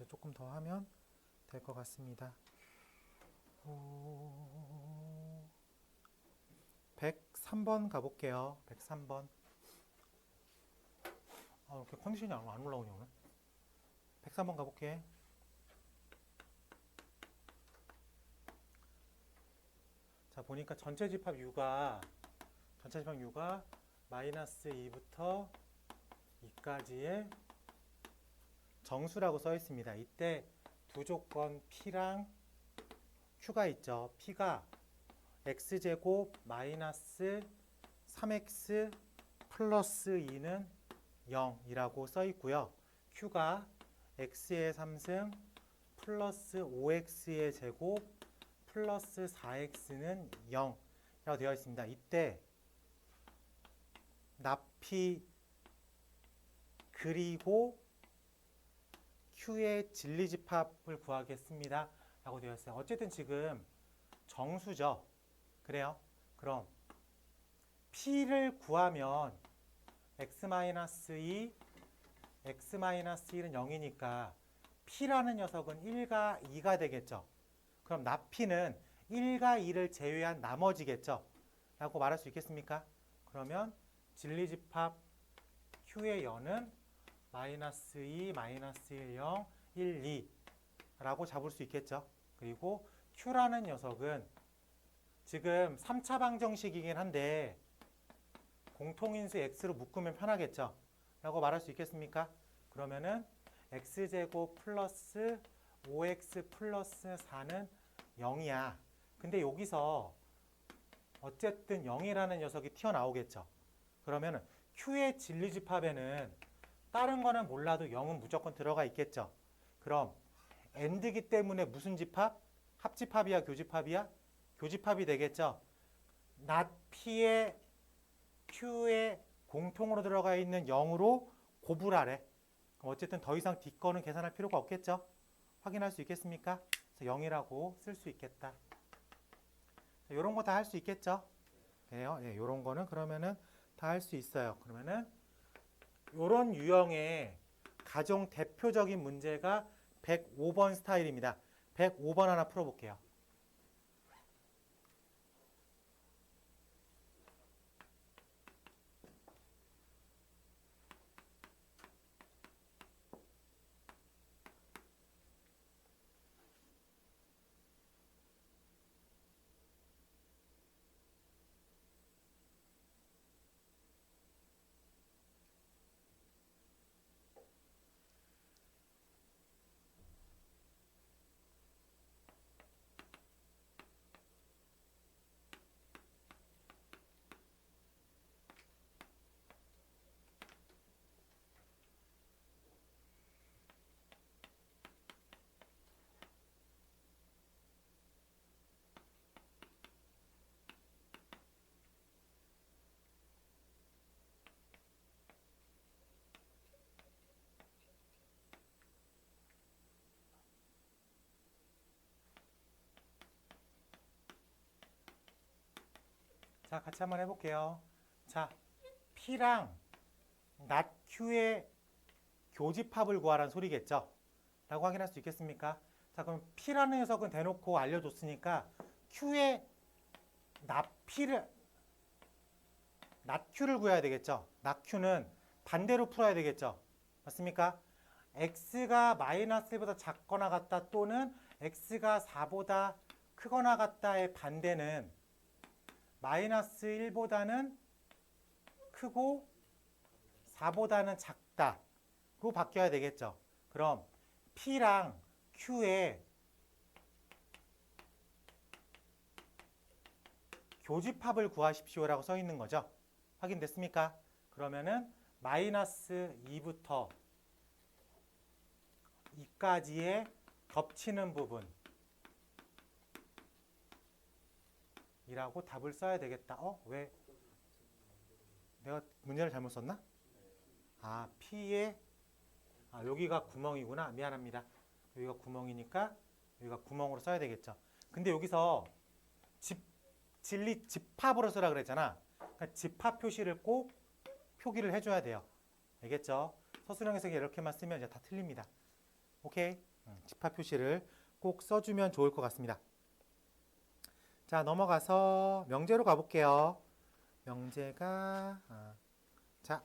조금 더 하면 될 것 같습니다. 103번 가볼게요. 103번. 이렇게 컨디션이 안 올라오냐, 오늘? 103번 가볼게. 자, 보니까 전체 집합 U가 마이너스 2부터 2까지의 정수라고 써 있습니다. 이때 두 조건 P랑 Q가 있죠. P가 X제곱 마이너스 3X 플러스 2는 0이라고 써 있고요. Q가 X의 3승 플러스 5X의 제곱 플러스 4X는 0이라고 되어 있습니다. 이때 납P 그리고 Q의 진리집합을 구하겠습니다. 라고 되어 있어요. 어쨌든 지금 정수죠. 그래요? 그럼 P를 구하면 X-2, X-1은 0이니까 P라는 녀석은 1과 2가 되겠죠. 그럼 납P는 1과 2를 제외한 나머지겠죠. 라고 말할 수 있겠습니까? 그러면 진리집합 Q의 여는 마이너스 2, 마이너스 1, 0, 1, 2 라고 잡을 수 있겠죠. 그리고 Q라는 녀석은 지금 3차 방정식이긴 한데 공통인수 X로 묶으면 편하겠죠. 라고 말할 수 있겠습니까? 그러면은 X제곱 플러스 5X 플러스 4는 0이야. 근데 여기서 어쨌든 0이라는 녀석이 튀어나오겠죠. 그러면은 Q의 진리집합에는 다른 거는 몰라도 0은 무조건 들어가 있겠죠. 그럼 AND이기 때문에 무슨 집합? 합집합이야, 교집합이야? 교집합이 되겠죠. not P의 Q에 공통으로 들어가 있는 0으로 고불하래. 어쨌든 더 이상 뒷거는 계산할 필요가 없겠죠. 확인할 수 있겠습니까? 그래서 0이라고 쓸 수 있겠다. 이런 거 다 할 수 있겠죠. 그래요. 네, 이런 거는 그러면은 다 할 수 있어요. 그러면은 이런 유형의 가장 대표적인 문제가 105번 스타일입니다. 105번 하나 풀어볼게요. 자, 같이 한번 해볼게요. 자, P랑 not Q의 교집합을 구하라는 소리겠죠? 라고 확인할 수 있겠습니까? 자, 그럼 P라는 녀석은 대놓고 알려줬으니까 Q의 not Q를 구해야 되겠죠? not Q는 반대로 풀어야 되겠죠? 맞습니까? X가 마이너스 1보다 작거나 같다 또는 X가 4보다 크거나 같다의 반대는 마이너스 1보다는 크고 4보다는 작다로 바뀌어야 되겠죠. 그럼 P랑 Q의 교집합을 구하십시오라고 써 있는 거죠. 확인됐습니까? 그러면은 마이너스 2부터 2까지의 겹치는 부분 이라고 답을 써야 되겠다. 왜? 내가 문제를 잘못 썼나? P의 여기가 구멍이구나. 미안합니다. 여기가 구멍이니까 여기가 구멍으로 써야 되겠죠. 근데 여기서 진리 집합으로 쓰라 그랬잖아. 그러니까 집합 표시를 꼭 표기를 해줘야 돼요. 알겠죠? 서술형에서 이렇게만 쓰면 이제 다 틀립니다. 오케이? 집합 표시를 꼭 써주면 좋을 것 같습니다. 자, 넘어가서 명제로 가볼게요. 명제가 자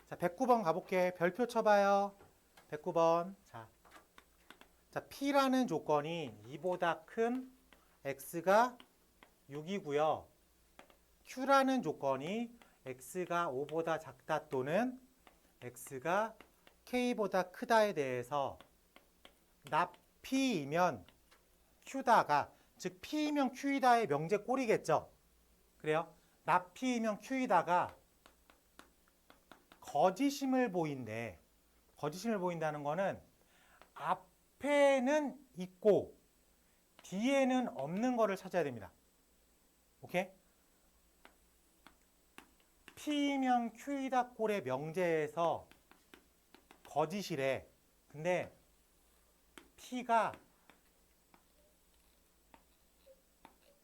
109번 가볼게. 별표 쳐봐요. 109번. 자, P라는 조건이 2보다 큰 X가 6이고요. Q라는 조건이 X가 5보다 작다 또는 X가 K보다 크다에 대해서 납 P이면 Q다가, 즉 P이면 Q이다의 명제 꼴이겠죠. 그래요? 납 P이면 Q이다가 거짓임을 보인대. 거짓임을 보인다는 거는 앞에는 있고 뒤에는 없는 거를 찾아야 됩니다. 오케이? P이면 Q이다 꼴의 명제에서 거짓이래. 근데 P가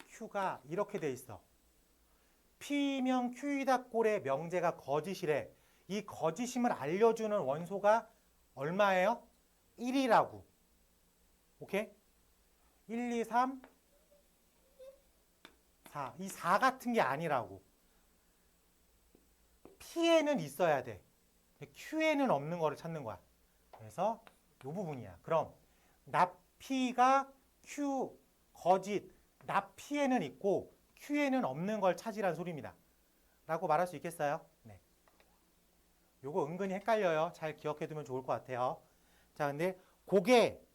Q가 이렇게 돼 있어. P이면 Q이다 꼴의 명제가 거짓이래. 이 거짓임을 알려주는 원소가 얼마예요? 1이라고. 오케이? 1, 2, 3, 4. 이 4 같은 게 아니라고. P에는 있어야 돼. Q에는 없는 거를 찾는 거야. 그래서 이 부분이야. 그럼 납 P가 Q 거짓, 납 P에는 있고 Q에는 없는 걸 찾으란 소리입니다. 라고 말할 수 있겠어요? 네. 요거 은근히 헷갈려요. 잘 기억해 두면 좋을 것 같아요. 자, 근데 그게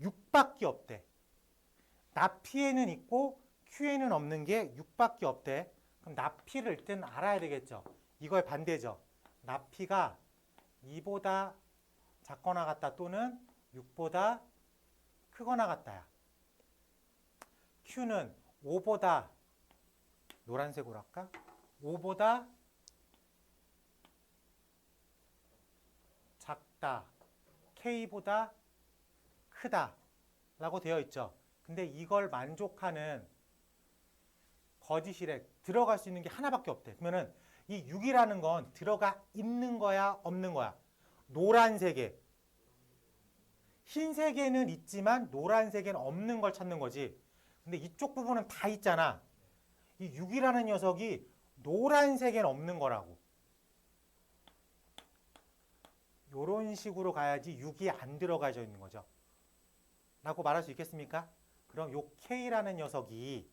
6밖에 없대. 납 P에는 있고 Q에는 없는 게 6밖에 없대. 그럼 납 P를 일단 알아야 되겠죠. 이거의 반대죠. 납 P가 2보다 작거나 같다 또는 6보다 크거나 같다야. Q는 5보다 노란색으로 할까? 5보다 작다. K보다 크다. 라고 되어 있죠. 근데 이걸 만족하는 거짓이래. 들어갈 수 있는 게 하나밖에 없대. 그러면은 이 6이라는 건 들어가 있는 거야, 없는 거야? 노란색에. 흰색에는 있지만 노란색에는 없는 걸 찾는 거지. 근데 이쪽 부분은 다 있잖아. 이 6이라는 녀석이 노란색에는 없는 거라고. 이런 식으로 가야지 6이 안 들어가져 있는 거죠. 라고 말할 수 있겠습니까? 그럼 요 K라는 녀석이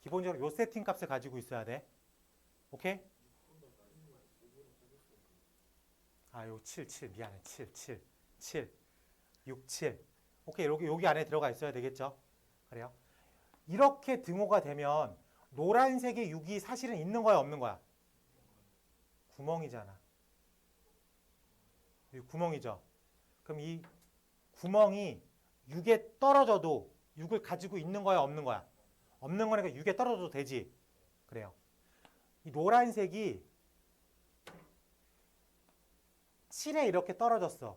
기본적으로 요 세팅 값을 가지고 있어야 돼. 오케이? 요 7 미안해. 7 6 7 오케이. 여기 안에 들어가 있어야 되겠죠? 그래요? 이렇게 등호가 되면 노란색의 6이 사실은 있는 거야, 없는 거야? 구멍이잖아. 이 구멍이죠. 그럼 이 구멍이 6에 떨어져도 6을 가지고 있는 거야, 없는 거야? 없는 거니까 6에 떨어져도 되지. 그래요. 이 노란색이 7에 이렇게 떨어졌어.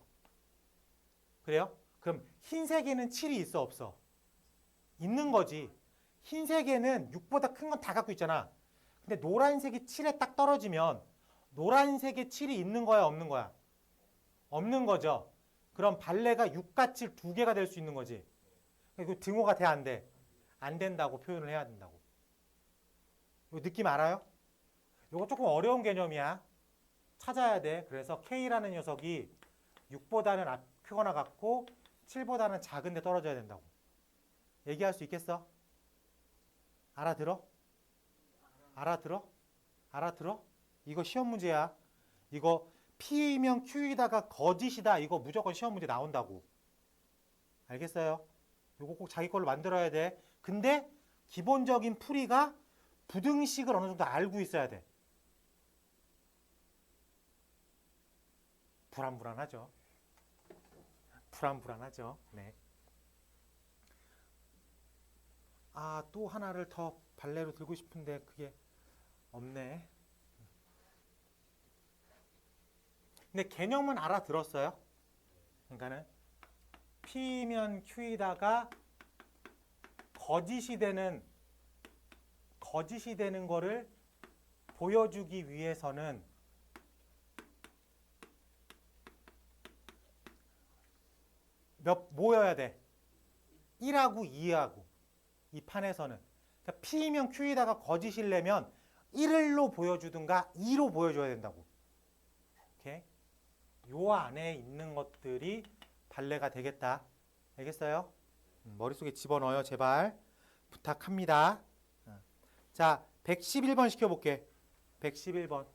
그래요? 그럼 흰색에는 7이 있어, 없어? 있는 거지. 흰색에는 6보다 큰 건 다 갖고 있잖아. 근데 노란색이 7에 딱 떨어지면 노란색에 7이 있는 거야, 없는 거야? 없는 거죠. 그럼 발레가 6과 7 두 개가 될 수 있는 거지. 이거 등호가 돼, 안 돼? 안 된다고 표현을 해야 된다고. 이거 느낌 알아요? 이거 조금 어려운 개념이야. 찾아야 돼. 그래서 K라는 녀석이 6보다는 크거나 같고 7보다는 작은데 떨어져야 된다고. 얘기할 수 있겠어? 알아들어? 알아들어? 알아들어? 이거 시험 문제야. 이거 P이면 Q이다가 거짓이다. 이거 무조건 시험 문제 나온다고. 알겠어요? 이거 꼭 자기 걸로 만들어야 돼. 근데 기본적인 풀이가 부등식을 어느 정도 알고 있어야 돼. 불안불안하죠. 불안불안하죠. 네. 또 하나를 더 발레로 들고 싶은데 그게 없네. 근데 개념은 알아들었어요. 그러니까는 P면 Q이다가 거짓이 되는 거를 보여주기 위해서는 뭐여야 돼? 1하고 2하고 이 판에서는 그러니까 P이면 Q에다가 거짓이려면 1로 보여주든가 2로 보여줘야 된다고. 오케이? 요 안에 있는 것들이 발레가 되겠다. 알겠어요? 머릿속에 집어넣어요. 제발. 부탁합니다. 자, 111번 시켜볼게. 111번.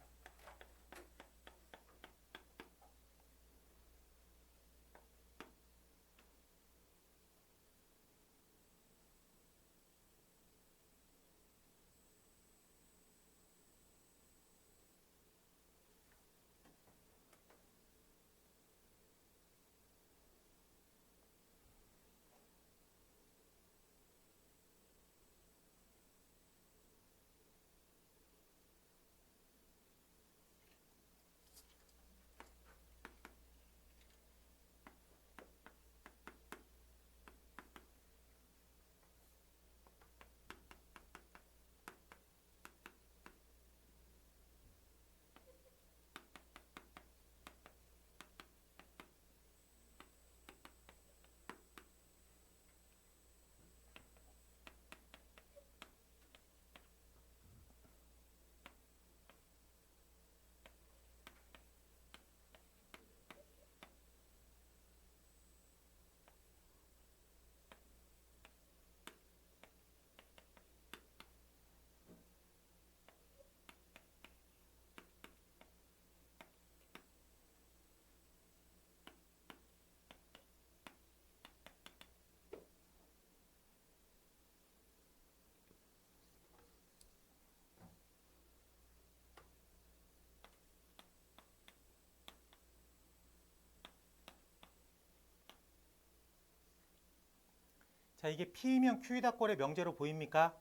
자, 이게 P이면 Q이다 꼴의 명제로 보입니까?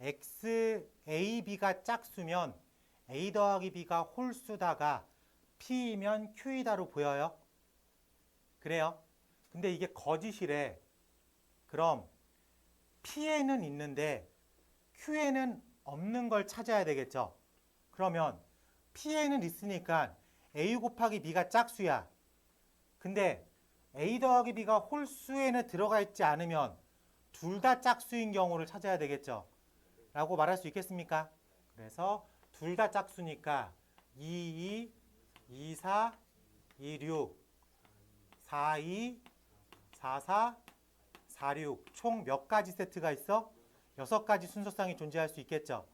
X, A, B가 짝수면 A 더하기 B가 홀수다가 P이면 Q이다로 보여요. 그래요. 근데 이게 거짓이래. 그럼 P에는 있는데 Q에는 없는 걸 찾아야 되겠죠. 그러면 P에는 있으니까 A 곱하기 B가 짝수야. 근데 A 더하기 B가 홀수에는 들어가 있지 않으면 둘 다 짝수인 경우를 찾아야 되겠죠. 라고 말할 수 있겠습니까? 그래서 둘 다 짝수니까 2, 2, 2, 4, 2, 6, 4, 2, 4, 4, 4, 6. 총 몇 가지 세트가 있어? 6가지 순서상이 존재할 수 있겠죠.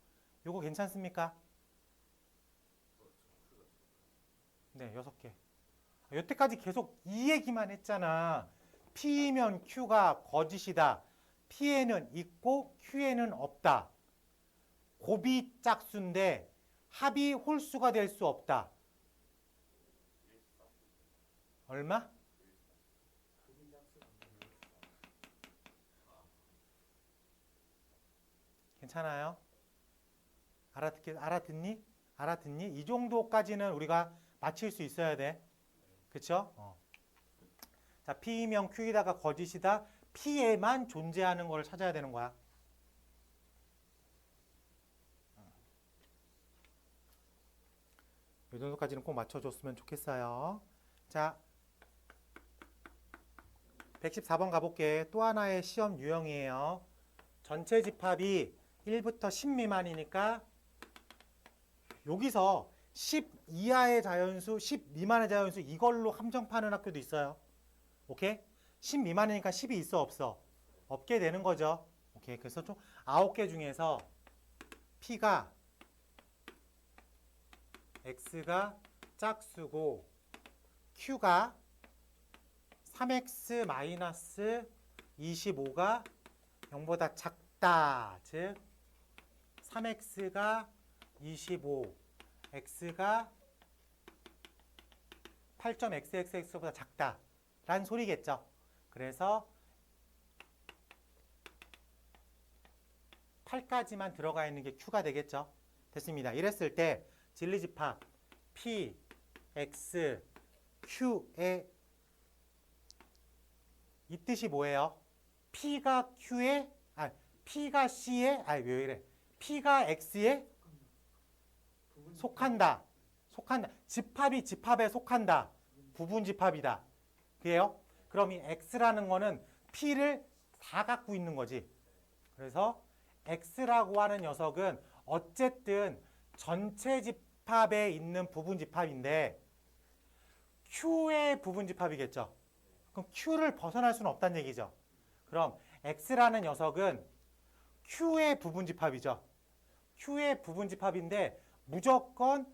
요거 괜찮습니까? 네, 6개. 여태까지 계속 이 얘기만 했잖아. P면 Q가 거짓이다. P에는 있고 Q에는 없다. 곱이 짝수인데 합이 홀수가 될 수 없다. 얼마? 괜찮아요? 알아듣니? 알아듣니? 이 정도까지는 우리가 맞힐 수 있어야 돼. 그쵸? 자, P이면 Q이다가 거짓이다. P에만 존재하는 걸 찾아야 되는 거야. 이 정도까지는 꼭 맞춰줬으면 좋겠어요. 자, 114번 가볼게. 또 하나의 시험 유형이에요. 전체 집합이 1부터 10 미만이니까 여기서 10 이하의 자연수, 10 미만의 자연수 이걸로 함정파는 학교도 있어요. 오케이? 10 미만이니까 10이 있어 없어? 없게 되는 거죠. 오케이. 그래서 좀 9개 중에서 P가 X가 짝수고 Q가 3x-25가 0보다 작다. 즉 3x가 25, x가 8.xxx보다 작다. 라는 소리겠죠. 그래서 8까지만 들어가 있는 게 Q가 되겠죠. 됐습니다. 이랬을 때 진리집합 P, X, Q의 이 뜻이 뭐예요? P가 Q에, P가 C에, 왜 이래? P가 X에 속한다. 집합이 집합에 속한다. 부분 집합이다. 그래요? 그럼 이 x라는 거는 p를 다 갖고 있는 거지. 그래서 x라고 하는 녀석은 어쨌든 전체 집합에 있는 부분 집합인데 q의 부분 집합이겠죠. 그럼 q를 벗어날 수는 없다는 얘기죠. 그럼 x라는 녀석은 q의 부분 집합이죠. q의 부분 집합인데 무조건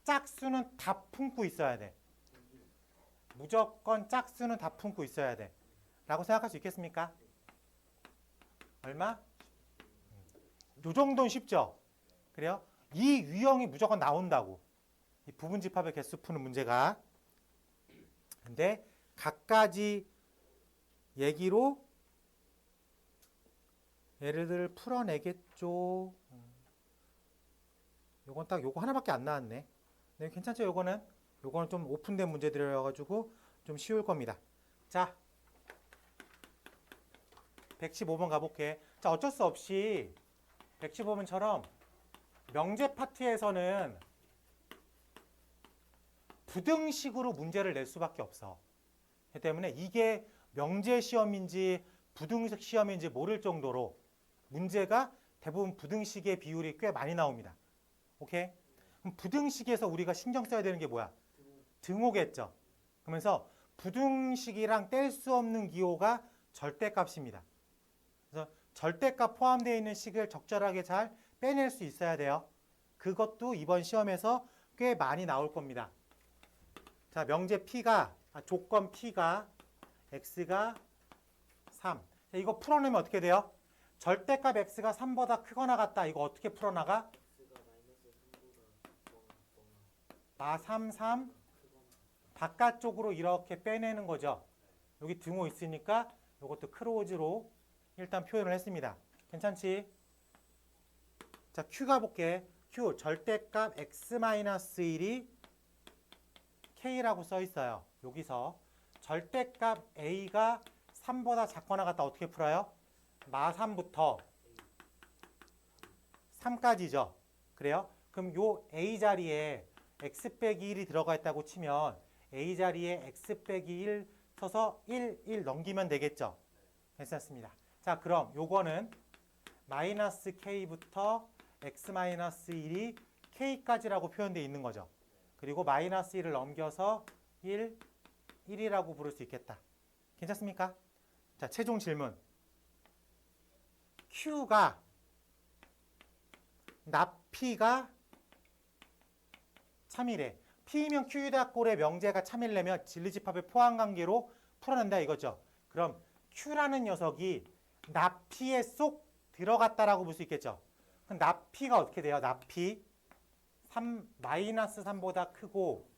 짝수는 다 품고 있어야 돼. 무조건 짝수는 다 품고 있어야 돼. 라고 생각할 수 있겠습니까? 얼마? 요 정도는 쉽죠? 그래요? 이 유형이 무조건 나온다고. 이 부분 집합의 개수 푸는 문제가. 근데 갖가지 얘기로 예를 들어 풀어내겠죠. 요건 딱 요거 하나밖에 안 나왔네. 네, 괜찮죠? 요거는 좀 오픈된 문제들이어가지고 좀 쉬울 겁니다. 자, 115번 가볼게. 자, 어쩔 수 없이 115번처럼 명제 파트에서는 부등식으로 문제를 낼 수밖에 없어. 그렇기 때문에 이게 명제 시험인지 부등식 시험인지 모를 정도로 문제가 대부분 부등식의 비율이 꽤 많이 나옵니다. 오케이? 그럼 부등식에서 우리가 신경 써야 되는 게 뭐야? 등호겠죠. 그러면서 부등식이랑 뗄 수 없는 기호가 절대값입니다. 그래서 절대값 포함되어 있는 식을 적절하게 잘 빼낼 수 있어야 돼요. 그것도 이번 시험에서 꽤 많이 나올 겁니다. 자, 명제 P가, 조건 P가 X가 3. 자, 이거 풀어내면 어떻게 돼요? 절대값 X가 3보다 크거나 같다. 이거 어떻게 풀어나가? 마 3, 3 바깥쪽으로 이렇게 빼내는 거죠. 여기 등호 있으니까 이것도 크로즈로 일단 표현을 했습니다. 괜찮지? 자, Q 가볼게. Q 절대값 X-1이 K라고 써 있어요. 여기서 절대값 A가 3보다 작거나 같다. 어떻게 풀어요? 마 3부터 3까지죠. 그래요? 그럼 요 A 자리에 X 빼기 1이 들어가 있다고 치면 A 자리에 X 빼기 1 써서 1 넘기면 되겠죠. 괜찮습니다. 자, 그럼 요거는 마이너스 K부터 X-1이 K까지라고 표현되어 있는 거죠. 그리고 마이너스 1을 넘겨서 1이라고 부를 수 있겠다. 괜찮습니까? 자, 최종 질문. Q가 납P가 참이래. P이면 Q이다 꼴의 명제가 참이려면 진리집합의 포함관계로 풀어낸다 이거죠. 그럼 Q라는 녀석이 납P에 쏙 들어갔다라고 볼 수 있겠죠. 그럼 납P가 어떻게 돼요? 납P 마이너스 3보다 크고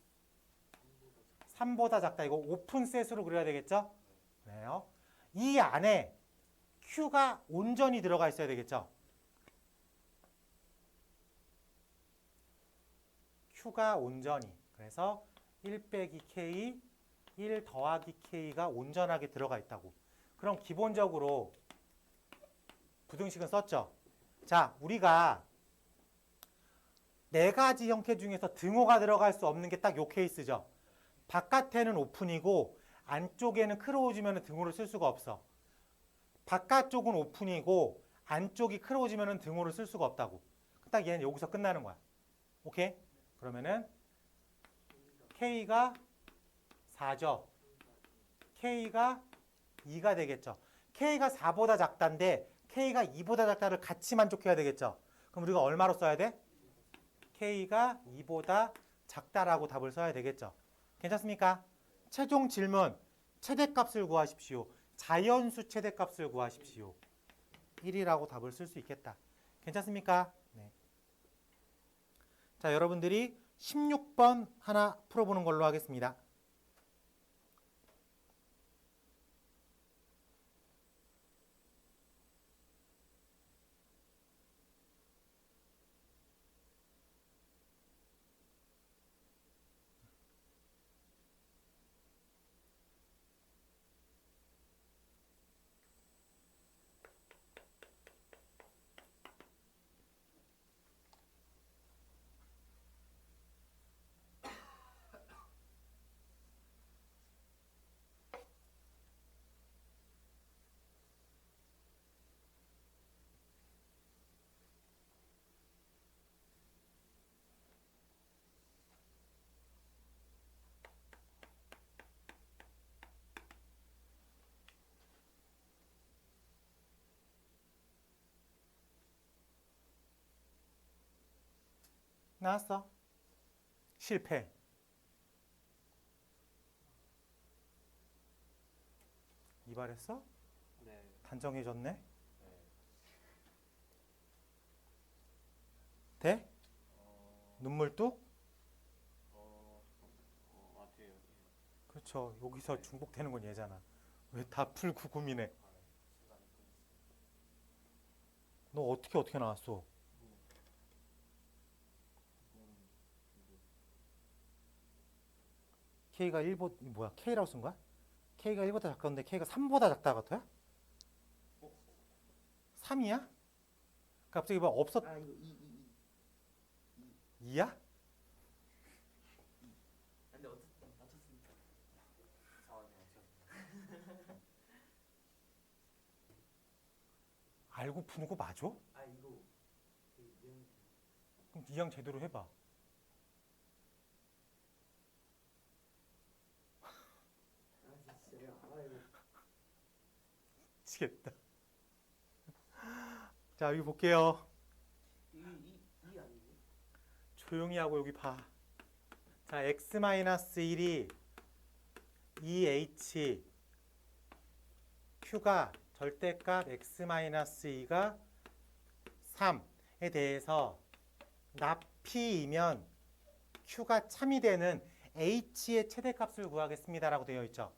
3보다 작다. 이거 오픈셋으로 그려야 되겠죠? 그래요. 이 안에 Q가 온전히 들어가 있어야 되겠죠? Q가 온전히. 그래서 1 빼기 K, 1 더하기 K가 온전하게 들어가 있다고. 그럼 기본적으로 부등식은 썼죠? 자, 우리가 네 가지 형태 중에서 등호가 들어갈 수 없는 게 딱 요 케이스죠. 바깥에는 오픈이고 안쪽에는 크로우즈면 등호를 쓸 수가 없어. 바깥쪽은 오픈이고 안쪽이 크로우즈면 등호를 쓸 수가 없다고. 딱 얘는 여기서 끝나는 거야. 오케이? 그러면은 K가 4죠. K가 2가 되겠죠. K가 4보다 작다인데 K가 2보다 작다를 같이 만족해야 되겠죠. 그럼 우리가 얼마로 써야 돼? K가 2보다 작다라고 답을 써야 되겠죠. 괜찮습니까? 최종 질문. 최대값을 구하십시오. 자연수 최대값을 구하십시오. 1이라고 답을 쓸 수 있겠다. 괜찮습니까? 네. 자, 여러분들이 16번 하나 풀어보는 걸로 하겠습니다. 나왔어. 실패. 이발했어? 네. 단정해졌네. 네. 돼? 어, 눈물 뚝? 돼요. 예. 그렇죠. 여기서 중복되는 건 얘잖아. 왜 다 풀고 고민해? 시간이 끝났어요. 너 어떻게 나왔어? K가 1보 뭐야? K라고 쓴 거야? K가 1보다 작던데 K가 3보다 작다 같아요? 3이야? 갑자기 뭐 없었 아 이거 2야? 근데 어쨌든 맞췄으니까. 상황이 맞죠? 알고 푸는 거 맞아? 아 이거 그 영. 그럼 이양 제대로 해봐. 아 진짜 내가 알아요. 미치겠다. 자, 여기 볼게요. 이 아니에요? 조용히 하고 여기 봐. 자, x-1이 2h q가 절대값 x-2가 3에 대해서 납P이면 q가 참이 되는 h의 최대값을 구하겠습니다라고 되어 있죠.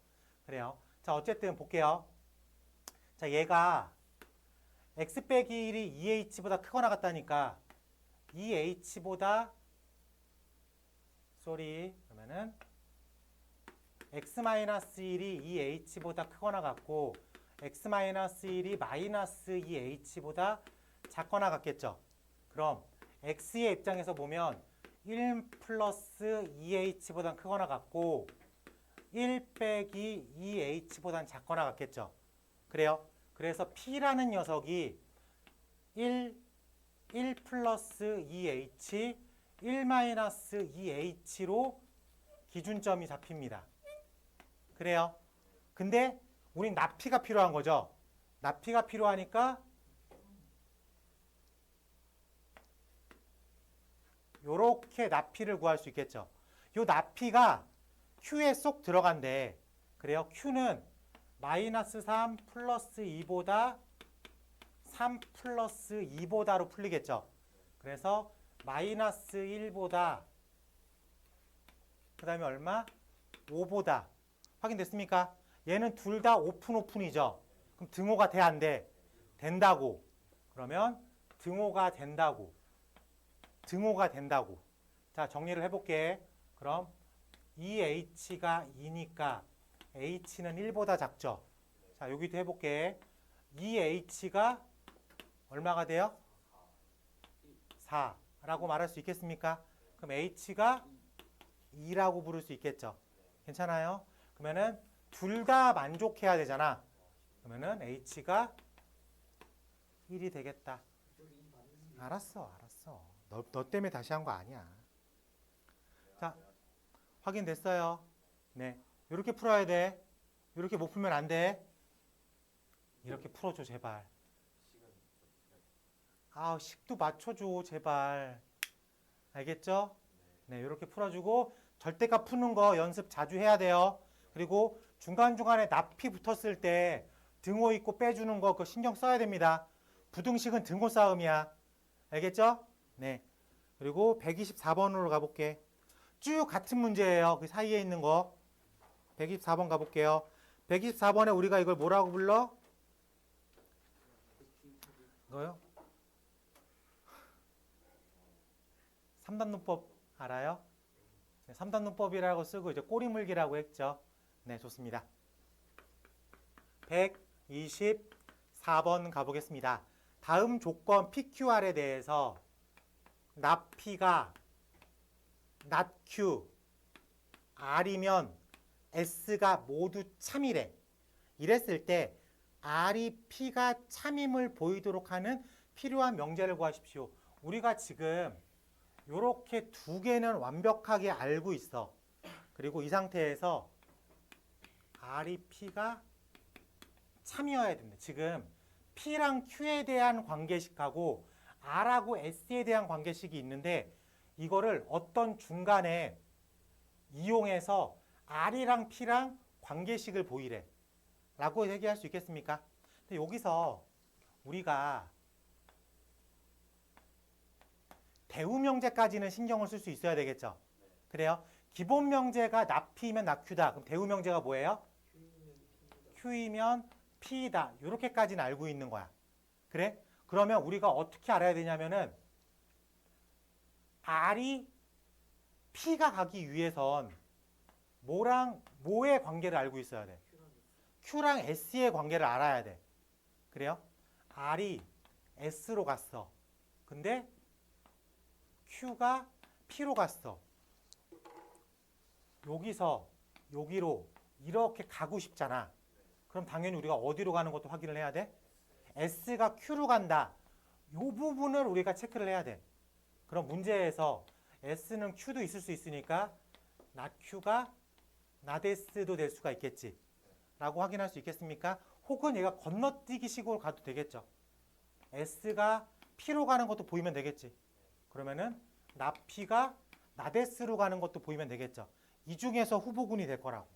그래요. 자, 어쨌든 볼게요. 자, 얘가 x 빼기 1이 2h보다 크거나 같다니까 2h보다 그러면은 x-1이 2h보다 크거나 같고 x-1이 마이너스 2h보다 작거나 같겠죠. 그럼 x의 입장에서 보면 1 플러스 2h보다 크거나 같고 1 빼기 2h보다 작거나 같겠죠. 그래요. 그래서 P라는 녀석이 1 플러스 2h, 1 마이너스 2h로 기준점이 잡힙니다. 그래요. 근데 우린 납P가 필요한 거죠. 납P가 필요하니까 요렇게 납P를 구할 수 있겠죠. 요 납P가 Q에 쏙 들어간대. 그래요. Q는 마이너스 3 플러스 2보다 3 플러스 2보다로 풀리겠죠. 그래서 마이너스 1보다 그 다음에 얼마? 5보다. 확인됐습니까? 얘는 둘 다 오픈이죠. 그럼 등호가 돼, 안 돼? 된다고. 그러면 등호가 된다고. 등호가 된다고. 자, 정리를 해볼게. 그럼 2h가 2니까 h는 1보다 작죠. 자, 여기도 해볼게. 2h가 얼마가 돼요? 4라고 말할 수 있겠습니까? 그럼 h가 2라고 부를 수 있겠죠. 괜찮아요? 그러면은 둘 다 만족해야 되잖아. 그러면은 h가 1이 되겠다. 저기 이 맞는데. 알았어. 너 때문에 다시 한 거 아니야. 자, 확인됐어요. 네, 이렇게 풀어야 돼. 이렇게 못 풀면 안 돼. 이렇게 풀어줘, 제발. 아, 식도 맞춰줘, 제발. 알겠죠? 네, 이렇게 풀어주고 절대값 푸는 거 연습 자주 해야 돼요. 그리고 중간중간에 납피 붙었을 때 등호 있고 빼주는 거 그거 신경 써야 됩니다. 부등식은 등호 싸움이야. 알겠죠? 네. 그리고 124번으로 가볼게. 쭉 같은 문제예요. 그 사이에 있는 거. 124번 가볼게요. 124번에 우리가 이걸 뭐라고 불러? 이거요? 3단노법 알아요? 네, 3단노법이라고 쓰고 이제 꼬리물기라고 했죠. 네, 좋습니다. 124번 가보겠습니다. 다음 조건 PQR에 대해서 납P가 낫Q R이면 S가 모두 참이래. 이랬을 때 R이 P가 참임을 보이도록 하는 필요한 명제를 구하십시오. 우리가 지금 이렇게 두 개는 완벽하게 알고 있어. 그리고 이 상태에서 R이 P가 참이어야 된다. 지금 P랑 Q에 대한 관계식하고 R하고 S에 대한 관계식이 있는데 이거를 어떤 중간에 이용해서 R이랑 P랑 관계식을 보이래 라고 얘기할 수 있겠습니까? 근데 여기서 우리가 대우명제까지는 신경을 쓸 수 있어야 되겠죠. 그래요? 기본 명제가 나P면 나Q다. 그럼 대우명제가 뭐예요? Q이면 P다. 이렇게까지는 알고 있는 거야. 그래? 그러면 우리가 어떻게 알아야 되냐면은 R이 P가 가기 위해선 뭐랑 뭐의 관계를 알고 있어야 돼? Q랑 S의 관계를 알아야 돼. 그래요? R이 S로 갔어. 근데 Q가 P로 갔어. 여기서 여기로 이렇게 가고 싶잖아. 그럼 당연히 우리가 어디로 가는 것도 확인을 해야 돼? S가 Q로 간다. 이 부분을 우리가 체크를 해야 돼. 그럼 문제에서 S는 Q도 있을 수 있으니까 나 Q가 not S도 될 수가 있겠지. 라고 확인할 수 있겠습니까? 혹은 얘가 건너뛰기 식으로 가도 되겠죠. S가 P로 가는 것도 보이면 되겠지. 그러면은 나 P가 not S로 가는 것도 보이면 되겠죠. 이 중에서 후보군이 될 거라고.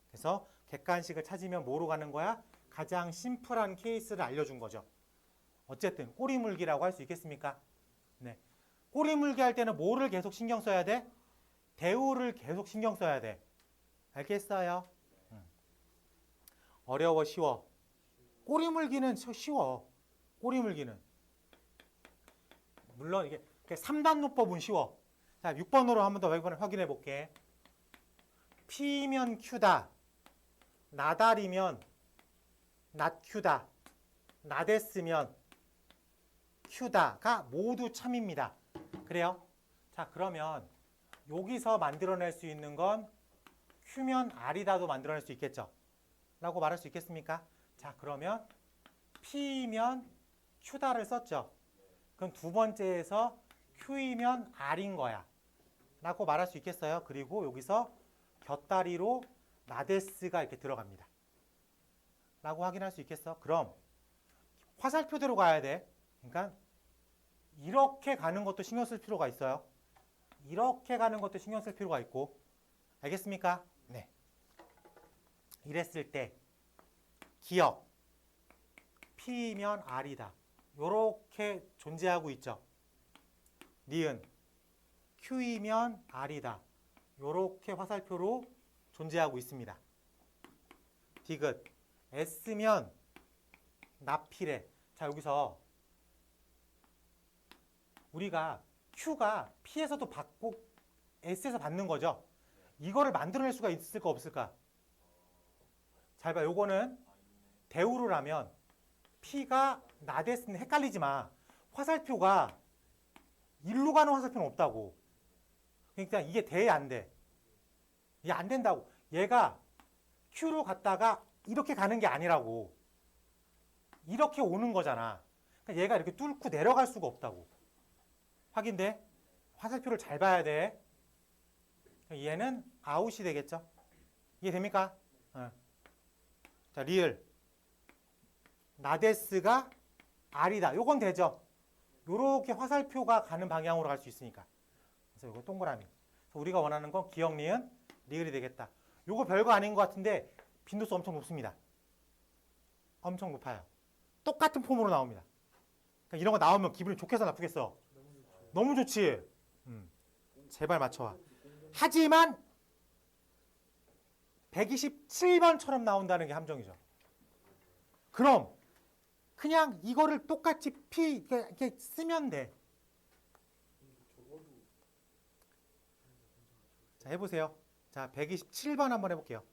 그래서 객관식을 찾으면 뭐로 가는 거야? 가장 심플한 케이스를 알려준 거죠. 어쨌든 꼬리물기라고 할 수 있겠습니까? 네. 꼬리물기 할 때는 뭐를 계속 신경 써야 돼? 대우를 계속 신경 써야 돼. 알겠어요? 어려워, 쉬워? 꼬리물기는 쉬워. 꼬리물기는. 물론 이게 3단 노법은 쉬워. 자, 6번으로 한 번 더 확인해 볼게. P면 Q다. 나달이면 낫Q다. 나데스면 Q다가 모두 참입니다. 그래요? 자, 그러면 여기서 만들어낼 수 있는 건 Q면 R이다도 만들어낼 수 있겠죠? 라고 말할 수 있겠습니까? 자, 그러면 P면 Q다를 썼죠? 그럼 두 번째에서 Q이면 R인 거야. 라고 말할 수 있겠어요? 그리고 여기서 곁다리로 나데스가 이렇게 들어갑니다. 라고 확인할 수 있겠어? 그럼 화살표대로 가야 돼. 그러니까 이렇게 가는 것도 신경 쓸 필요가 있어요. 이렇게 가는 것도 신경 쓸 필요가 있고. 알겠습니까? 네. 이랬을 때 기억 P면 R이다. 요렇게 존재하고 있죠. 니은 Q이면 R이다. 요렇게 화살표로 존재하고 있습니다. 디귿 S면 나피래. 자, 여기서 우리가 Q가 P에서도 받고 S에서 받는 거죠. 이거를 만들어낼 수가 있을까 없을까? 잘 봐. 요거는 대우를 하면 P가 나데스는 헷갈리지 마. 화살표가 일로 가는 화살표는 없다고. 그러니까 이게 돼, 안 돼? 이게 안 된다고. 얘가 Q로 갔다가 이렇게 가는 게 아니라고. 이렇게 오는 거잖아. 그러니까 얘가 이렇게 뚫고 내려갈 수가 없다고. 확인돼? 화살표를 잘 봐야 돼. 얘는 아웃이 되겠죠? 이해됩니까? 자, 리을. 나데스가 R이다. 요건 되죠? 요렇게 화살표가 가는 방향으로 갈 수 있으니까. 그래서 요거 동그라미. 그래서 우리가 원하는 건 기억, 니은, 리을이 되겠다. 요거 별거 아닌 것 같은데 빈도수 엄청 높습니다. 엄청 높아요. 똑같은 폼으로 나옵니다. 그러니까 이런 거 나오면 기분이 좋겠어, 나쁘겠어? 너무 좋지? 제발 맞춰와. 하지만 127번처럼 나온다는 게 함정이죠. 그럼 그냥 이거를 똑같이 이렇게 쓰면 돼. 자, 해보세요. 자, 127번 한번 해볼게요.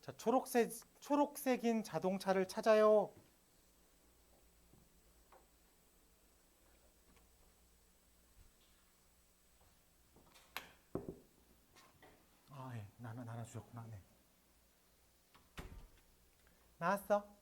자, 초록색인 자동차를 찾아요. 아, 예. 나눠 주셨구나. 네. 나왔어?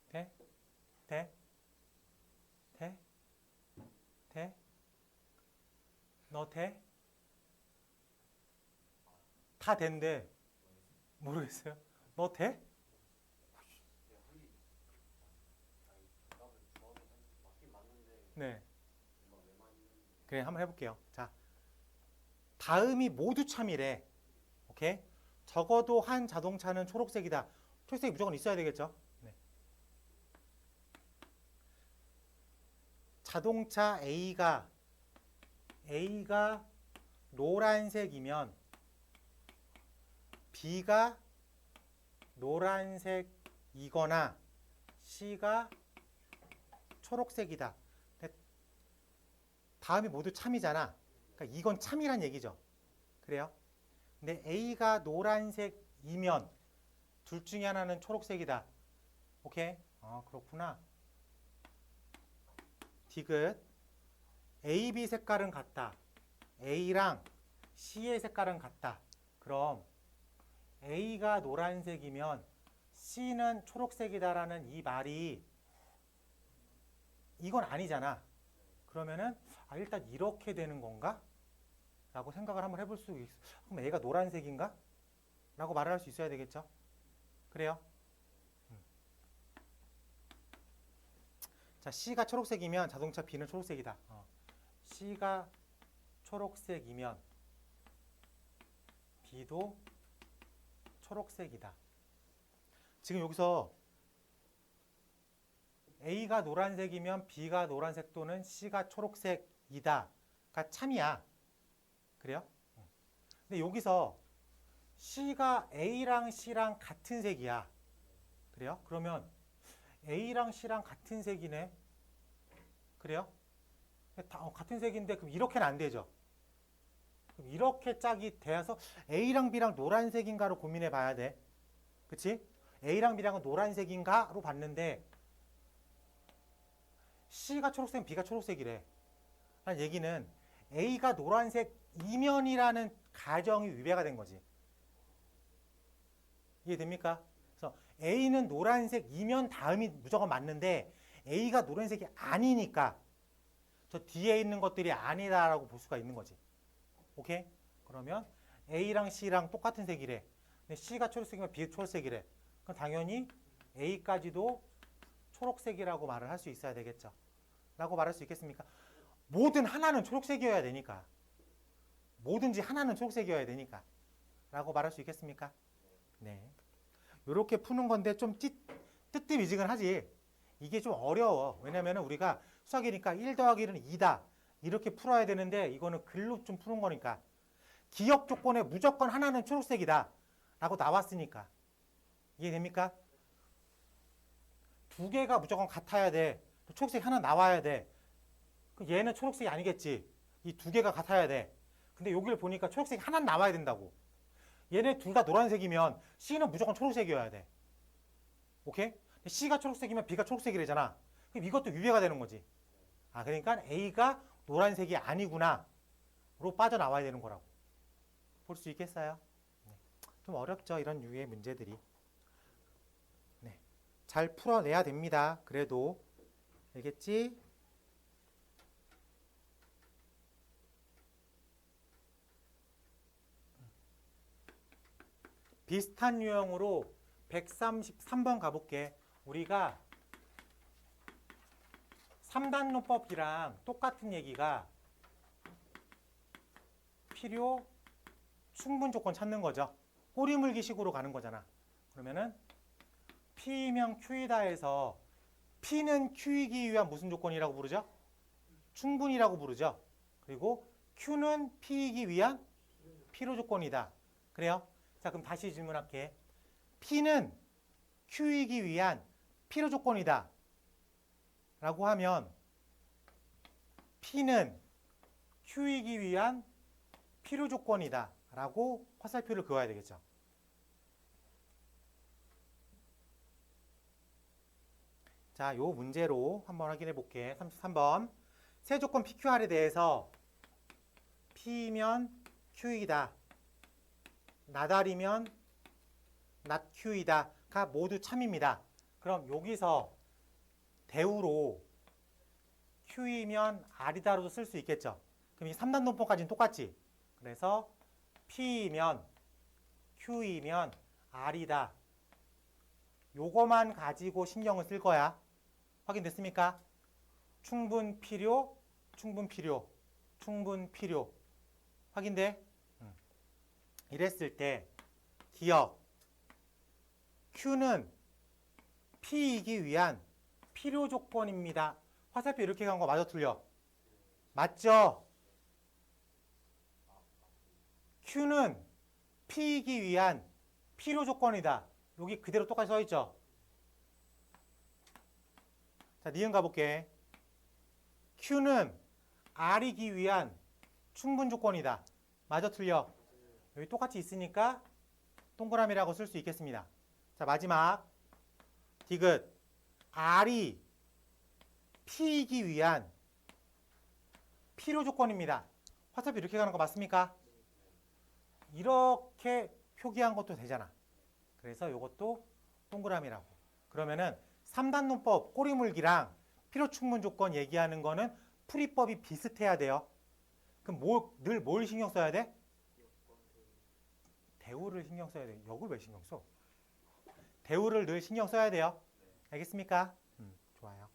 돼? 돼? 돼? 돼? 너 돼? 다 된대. 모르겠어요. 너 돼? 네, 하기 아니 답을 저는 맞긴 맞는데 네. 왜 맞는지 그래, 한번 해볼게요. 자, 다음이 모두 참이래. 오케이? 적어도 한 자동차는 초록색이다. 초록색이 무조건 있어야 되겠죠? 네. 자동차 A가 노란색이면 B가 노란색이거나 C가 초록색이다. 근데 다음이 모두 참이잖아. 그러니까 이건 참이란 얘기죠. 그래요? 근데 A가 노란색이면 둘 중에 하나는 초록색이다. 오케이? 그렇구나. 디귿. A, B 색깔은 같다. A랑 C의 색깔은 같다. 그럼 A가 노란색이면 C는 초록색이다라는 이 말이 이건 아니잖아. 그러면은 일단 이렇게 되는 건가? 라고 생각을 한번 해볼 수 있어. 그럼 A가 노란색인가? 라고 말을 할 수 있어야 되겠죠? 그래요? 자, C가 초록색이면 자동차 B는 초록색이다. C가 초록색이면 B도 초록색이다. 지금 여기서 A가 노란색이면 B가 노란색 또는 C가 초록색이다가 참이야. 그래요? 근데 여기서 C가 A랑 C랑 같은 색이야. 그래요? 그러면 A랑 C랑 같은 색이네. 그래요? 같은 색인데 그럼 이렇게는 안 되죠. 그럼 이렇게 짝이 돼서 A랑 B랑 노란색인가로 고민해 봐야 돼. 그치? A랑 B랑은 노란색인가로 봤는데 C가 초록색, B가 초록색이래. 라는 얘기는 A가 노란색이면이라는 가정이 위배가 된 거지. 이해됩니까? 그래서 A는 노란색이면 다음이 무조건 맞는데 A가 노란색이 아니니까 저 뒤에 있는 것들이 아니다라고 볼 수가 있는 거지. 오케이? 그러면 A랑 C랑 똑같은 색이래. 근데 C가 초록색이면 B가 초록색이래. 그럼 당연히 A까지도 초록색이라고 말을 할 수 있어야 되겠죠. 라고 말할 수 있겠습니까? 뭐든 하나는 초록색이어야 되니까. 뭐든지 하나는 초록색이어야 되니까. 라고 말할 수 있겠습니까? 네. 이렇게 푸는 건데 좀 뜨뜻미지근하지. 이게 좀 어려워. 왜냐면 우리가 수학이니까 1 더하기 1은 2다. 이렇게 풀어야 되는데 이거는 글로 좀 푸는 거니까. 기억 조건에 무조건 하나는 초록색이다. 라고 나왔으니까. 이해됩니까? 두 개가 무조건 같아야 돼. 초록색 하나 나와야 돼. 얘는 초록색이 아니겠지. 이 두 개가 같아야 돼. 근데 여기를 보니까 초록색이 하나 나와야 된다고. 얘네 둘 다 노란색이면 C는 무조건 초록색이어야 돼. 오케이? C가 초록색이면 B가 초록색이래잖아. 그럼 이것도 위배가 되는 거지. 그러니까 A가 노란색이 아니구나. 로 빠져나와야 되는 거라고. 볼 수 있겠어요? 네. 좀 어렵죠? 이런 유의 문제들이. 네. 잘 풀어내야 됩니다. 그래도. 알겠지? 비슷한 유형으로 133번 가볼게. 우리가 3단노법이랑 똑같은 얘기가 필요, 충분 조건 찾는 거죠. 꼬리물기식으로 가는 거잖아. 그러면은 P면 Q이다 해서 P는 Q이기 위한 무슨 조건이라고 부르죠? 충분이라고 부르죠. 그리고 Q는 P이기 위한 필요 조건이다. 그래요? 자, 그럼 다시 질문할게. P는 Q이기 위한 필요 조건이다. 라고 하면 P는 Q이기 위한 필요 조건이다. 라고 화살표를 그어야 되겠죠. 자, 요 문제로 한번 확인해 볼게. 33번. 세 조건 PQR에 대해서 P면 Q이다. 나달이면 not Q이다가 모두 참입니다. 그럼 여기서 대우로 Q이면 R이다로도 쓸 수 있겠죠. 그럼 이 3단 논법까지는 똑같지. 그래서 P면 Q이면 R이다. 요거만 가지고 신경을 쓸 거야. 확인됐습니까? 충분 필요, 충분 필요, 충분 필요. 확인돼? 이랬을 때 기억 Q는 P이기 위한 필요 조건입니다. 화살표 이렇게 간 거 맞아 틀려? 맞죠? Q는 P이기 위한 필요 조건이다. 여기 그대로 똑같이 써 있죠? 자, 니은 가볼게. Q는 R이기 위한 충분 조건이다. 맞아 틀려? 여기 똑같이 있으니까 동그라미라고 쓸 수 있겠습니다. 자, 마지막 디귿 R이 P이기 위한 필요 조건입니다. 화살표 이렇게 가는 거 맞습니까? 이렇게 표기한 것도 되잖아. 그래서 이것도 동그라미라고. 그러면은 3단 논법 꼬리물기랑 필요 충분 조건 얘기하는 거는 풀이법이 비슷해야 돼요. 그럼 늘 뭘 신경 써야 돼? 대우를 신경 써야 돼. 역을 왜 신경 써? 대우를 늘 신경 써야 돼요. 알겠습니까? 좋아요.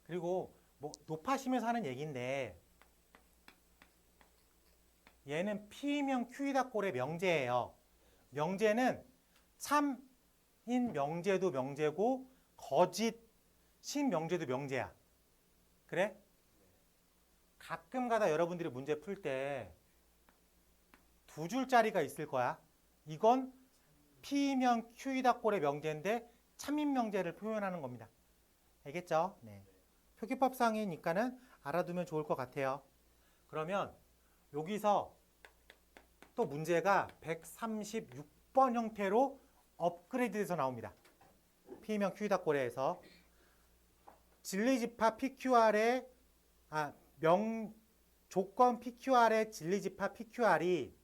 그리고 뭐 높아시면서 하는 얘기인데 얘는 P면 Q이다 꼴의 명제예요. 명제는 참인 명제도 명제고 거짓인 명제도 명제야. 그래? 가끔가다 여러분들이 문제 풀 때 두 줄짜리가 있을 거야. 이건 P면 Q이다 꼴의 명제인데 참인 명제를 표현하는 겁니다. 알겠죠? 네. 표기법상이니까는 알아두면 좋을 것 같아요. 그러면 여기서 또 문제가 136번 형태로 업그레이드돼서 나옵니다. P면 Q이다 꼴에서 진리집합 PQR의 조건 PQR의 진리집합 PQR이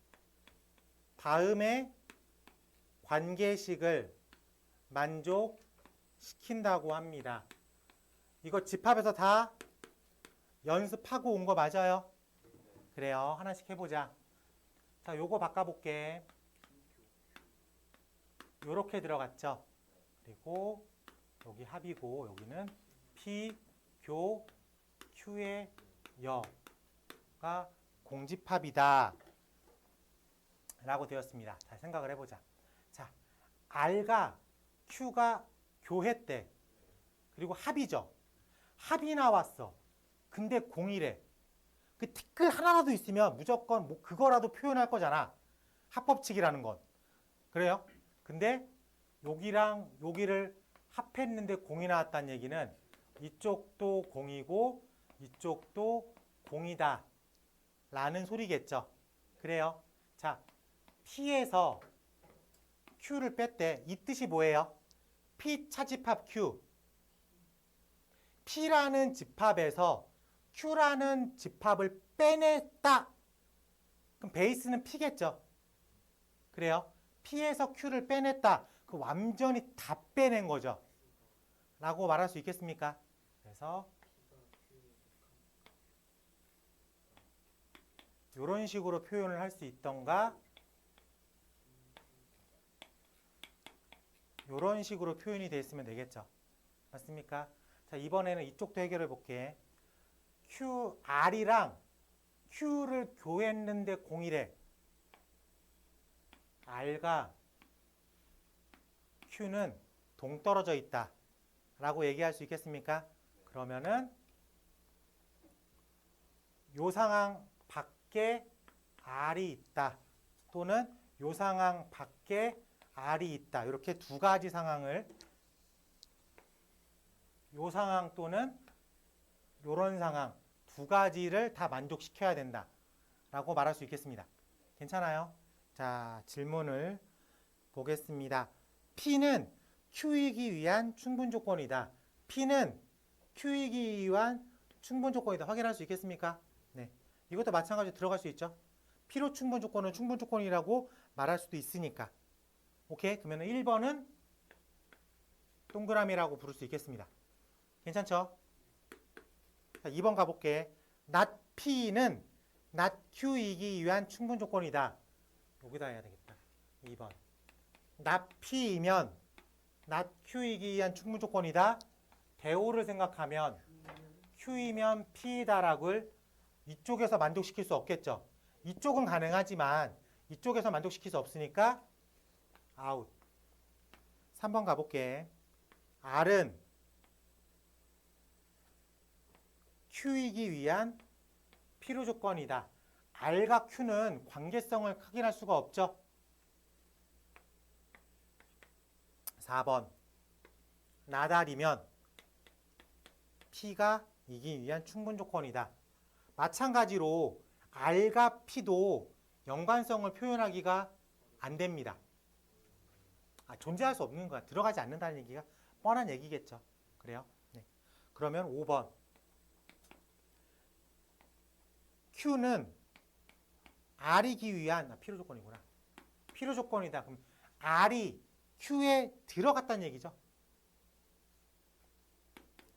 다음의 관계식을 만족시킨다고 합니다. 이거 집합에서 다 연습하고 온 거 맞아요? 그래요. 하나씩 해보자. 자, 요거 바꿔볼게. 요렇게 들어갔죠? 그리고 여기 합이고 여기는 P, 교, Q의 여가 공집합이다. 라고 되었습니다. 자, 생각을 해보자. 자, R과 Q가 교했대. 그리고 합이죠. 합이 나왔어. 근데 공이래. 그 티끌 하나라도 있으면 무조건 뭐 그거라도 표현할 거잖아. 합법칙이라는 건. 그래요? 근데 여기랑 여기를 합했는데 공이 나왔다는 얘기는 이쪽도 공이고 이쪽도 공이다. 라는 소리겠죠. 그래요? 자, P에서 Q를 뺐대. 이 뜻이 뭐예요? P 차집합 Q. P라는 집합에서 Q라는 집합을 빼냈다. 그럼 베이스는 P겠죠. 그래요? P에서 Q를 빼냈다. 그 완전히 다 빼낸 거죠. 라고 말할 수 있겠습니까? 그래서 이런 식으로 표현을 할 수 있던가 이런 식으로 표현이 되어 있으면 되겠죠. 맞습니까? 자, 이번에는 이쪽도 해결해 볼게. R이랑 Q를 교했는데 공이래. R과 Q는 동떨어져 있다 라고 얘기할 수 있겠습니까? 그러면은 요 상황 밖에 R이 있다 또는 요 상황 밖에 R이 있다. 이렇게 두 가지 상황을 요 상황 또는 요런 상황 두 가지를 다 만족시켜야 된다 라고 말할 수 있겠습니다. 괜찮아요? 자, 질문을 보겠습니다. P는 Q이기 위한 충분 조건이다. P는 Q이기 위한 충분 조건이다. 확인할 수 있겠습니까? 네. 이것도 마찬가지로 들어갈 수 있죠. 필요 충분 조건은 충분 조건이라고 말할 수도 있으니까. 오케이? 그러면 1번은 동그라미라고 부를 수 있겠습니다. 괜찮죠? 자, 2번 가볼게. not P는 not Q이기 위한 충분 조건이다. 여기다 해야 되겠다. 2번. not P이면 not Q이기 위한 충분 조건이다. 대오를 생각하면 Q이면 P다라고 이쪽에서 만족시킬 수 없겠죠. 이쪽은 가능하지만 이쪽에서 만족시킬 수 없으니까 아웃. 3번 가볼게. R은 Q이기 위한 필요 조건이다. R과 Q는 관계성을 확인할 수가 없죠. 4번. 나달이면 P가 이기 위한 충분 조건이다. 마찬가지로 R과 P도 연관성을 표현하기가 안 됩니다. 존재할 수 없는 거야. 들어가지 않는다는 얘기가 뻔한 얘기겠죠. 그래요? 네. 그러면 5번. Q는 R이기 위한 필요 조건이구나. 필요 조건이다. 그럼 R이 Q에 들어갔다는 얘기죠.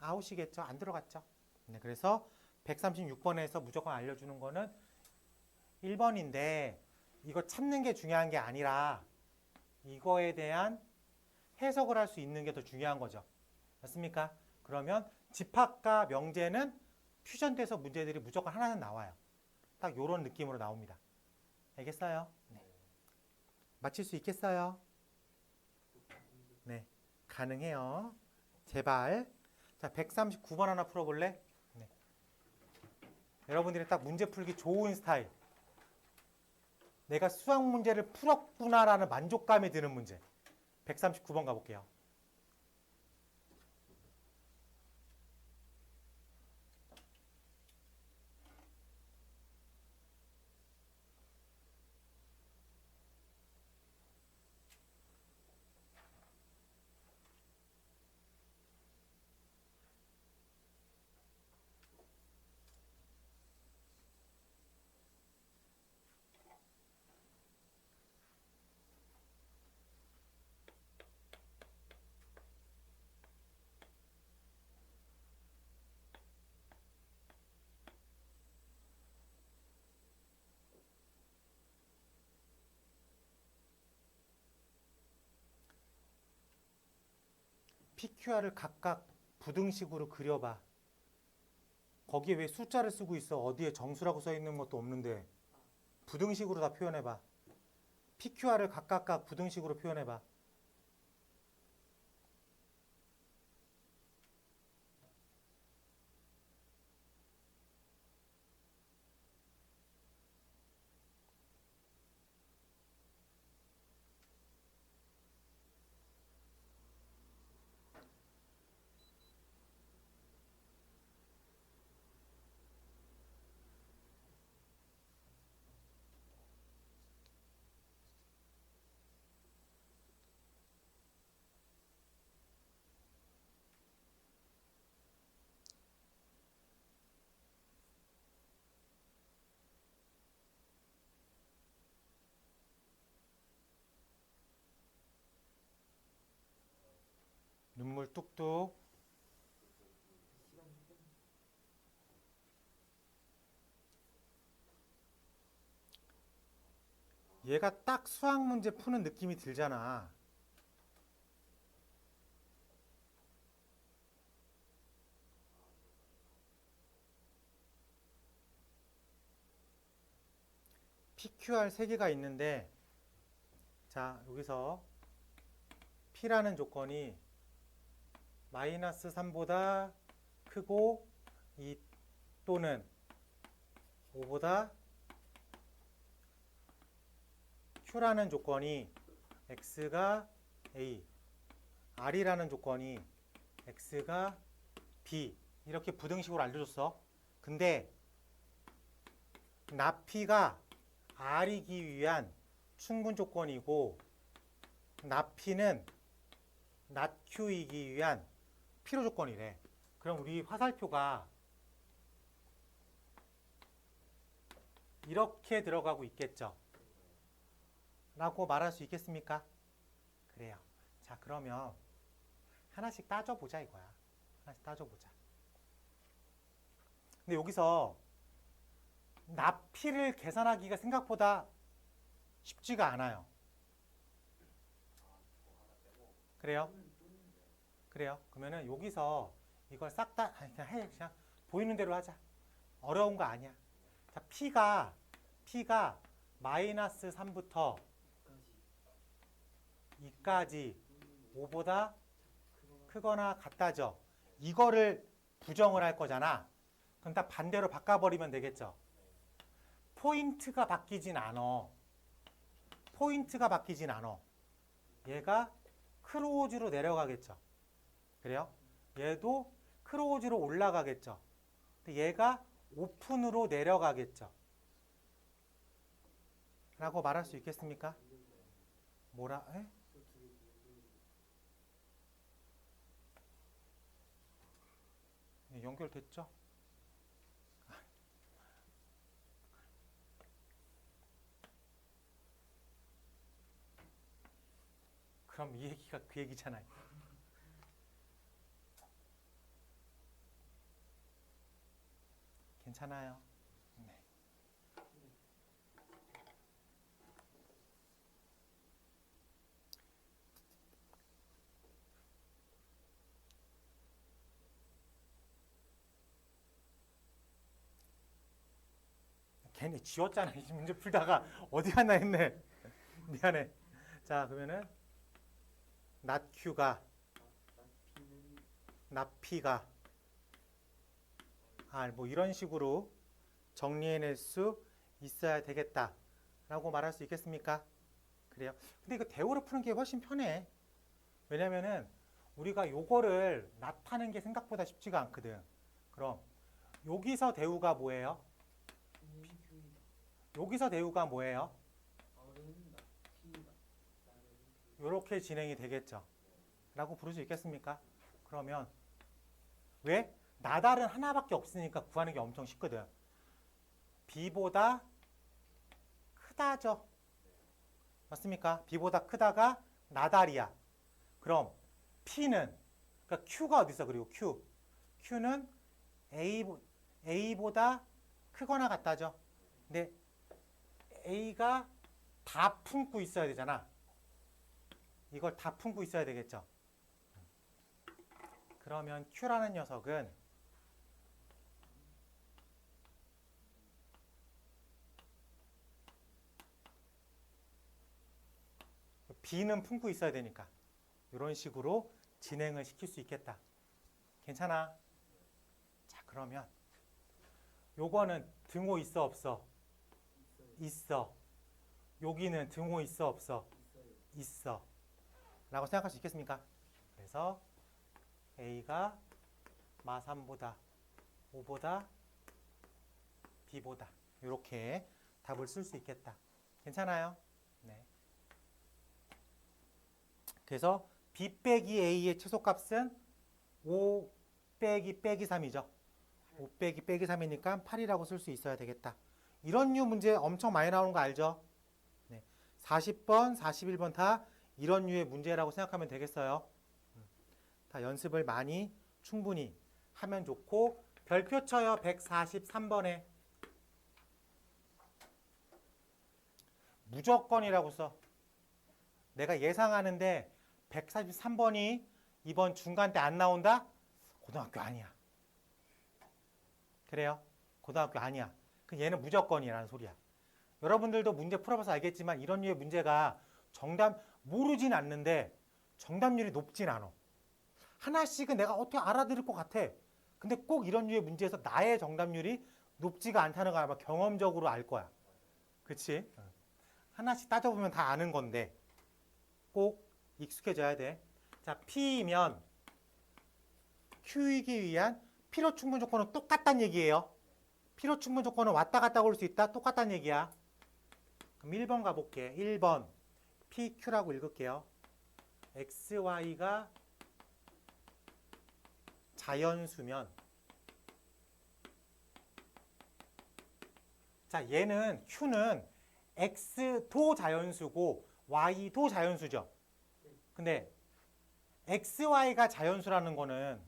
아웃이겠죠. 안 들어갔죠. 네, 그래서 136번에서 무조건 알려주는 거는 1번인데 이거 찾는 게 중요한 게 아니라 이거에 대한 해석을 할 수 있는 게 더 중요한 거죠. 맞습니까? 그러면 집합과 명제는 퓨전돼서 문제들이 무조건 하나는 나와요. 딱 요런 느낌으로 나옵니다. 알겠어요? 네. 맞힐 수 있겠어요? 네. 가능해요. 제발. 자, 139번 하나 풀어볼래? 네. 여러분들이 딱 문제 풀기 좋은 스타일. 내가 수학 문제를 풀었구나라는 만족감이 드는 문제. 139번 가볼게요. PQR을 각각 부등식으로 그려봐. 거기에 왜 숫자를 쓰고 있어? 어디에 정수라고 써 있는 것도 없는데 부등식으로 다 표현해봐. PQR을 각각 부등식으로 표현해봐. 눈물 뚝뚝. 얘가 딱 수학 문제 푸는 느낌이 들잖아. PQR 3개가 있는데 자, 여기서 P라는 조건이 마이너스 3보다 크고 2 또는 5보다 Q라는 조건이 X가 A, R이라는 조건이 X가 B 이렇게 부등식으로 알려줬어. 근데 나P가 R이기 위한 충분 조건이고 나P는 나Q이기 위한 필요 조건이래. 그럼 우리 화살표가 이렇게 들어가고 있겠죠? 라고 말할 수 있겠습니까? 그래요. 자, 그러면 하나씩 따져보자 이거야. 하나씩 따져보자. 근데 여기서 나피를 계산하기가 생각보다 쉽지가 않아요. 그래요? 그래요? 그러면은 여기서 이걸 싹 다 그냥 해. 그냥 보이는 대로 하자. 어려운 거 아니야. 자, P가 마이너스 3부터 2까지 5보다 크거나 같다죠. 이거를 부정을 할 거잖아. 그럼 다 반대로 바꿔버리면 되겠죠. 포인트가 바뀌진 않아. 포인트가 바뀌진 않아. 얘가 크로즈로 내려가겠죠. 그래요? 얘도 크로즈로 올라가겠죠. 근데 얘가 오픈으로 내려가겠죠. 라고 말할 수 있겠습니까? 뭐라? 에? 네, 연결됐죠? 그럼 이 얘기가 그 얘기잖아요. 괜찮아요. 네. 괜히 지웠잖아. 이 문제 풀다가 어디 갔나 했네. 미안해. 자, 그러면은 낫Q가 낫P가 R 뭐 이런 식으로 정리해낼 수 있어야 되겠다라고 말할 수 있겠습니까? 그래요. 근데 이거 대우로 푸는 게 훨씬 편해. 왜냐면은 우리가 요거를 나타내는 게 생각보다 쉽지가 않거든. 그럼 여기서 대우가 뭐예요? 여기서 대우가 뭐예요? 이렇게 진행이 되겠죠. 라고 부를 수 있겠습니까? 그러면 왜? 나달은 하나밖에 없으니까 구하는 게 엄청 쉽거든. B보다 크다죠. 맞습니까? B보다 크다가 나달이야. 그럼 P는 그러니까 Q가 어디 있어? 그리고 Q는 A보다 크거나 같다죠. 근데 A가 다 품고 있어야 되잖아. 이걸 다 품고 있어야 되겠죠. 그러면 Q라는 녀석은 B는 품고 있어야 되니까 이런 식으로 진행을 시킬 수 있겠다. 괜찮아? 자, 그러면 요거는 등호 있어 없어? 있어. 여기는 등호 있어 없어? 있어. 라고 생각할 수 있겠습니까? 그래서 A가 마3보다 5보다 B보다 이렇게 답을 쓸 수 있겠다. 괜찮아요? 네. 그래서 B 빼기 A의 최소값은 5 빼기 3이죠. 5 빼기 3이니까 8이라고 쓸 수 있어야 되겠다. 이런 류 문제 엄청 많이 나오는 거 알죠? 네. 40번, 41번 다 이런 류의 문제라고 생각하면 되겠어요. 다 연습을 많이 충분히 하면 좋고 별표 쳐요. 143번에 무조건이라고 써. 내가 예상하는데 143번이 이번 중간 때 안 나온다? 고등학교 아니야. 그래요? 고등학교 아니야. 얘는 무조건이라는 소리야. 여러분들도 문제 풀어봐서 알겠지만 이런 류의 문제가 정답 모르진 않는데 정답률이 높진 않아. 하나씩은 내가 어떻게 알아들을 것 같아. 근데 꼭 이런 류의 문제에서 나의 정답률이 높지가 않다는 걸 아마 경험적으로 알 거야. 그치? 하나씩 따져보면 다 아는 건데 꼭 익숙해져야 돼. 자, P이면 Q이기 위한 필요 충분 조건은 똑같다는 얘기예요. 필요 충분 조건은 왔다 갔다 올 수 있다. 똑같다는 얘기야. 그럼 1번 가볼게. 1번 PQ라고 읽을게요. XY가 자연수면 자, 얘는 Q는 X도 자연수고 Y도 자연수죠. 근데 XY가 자연수라는 거는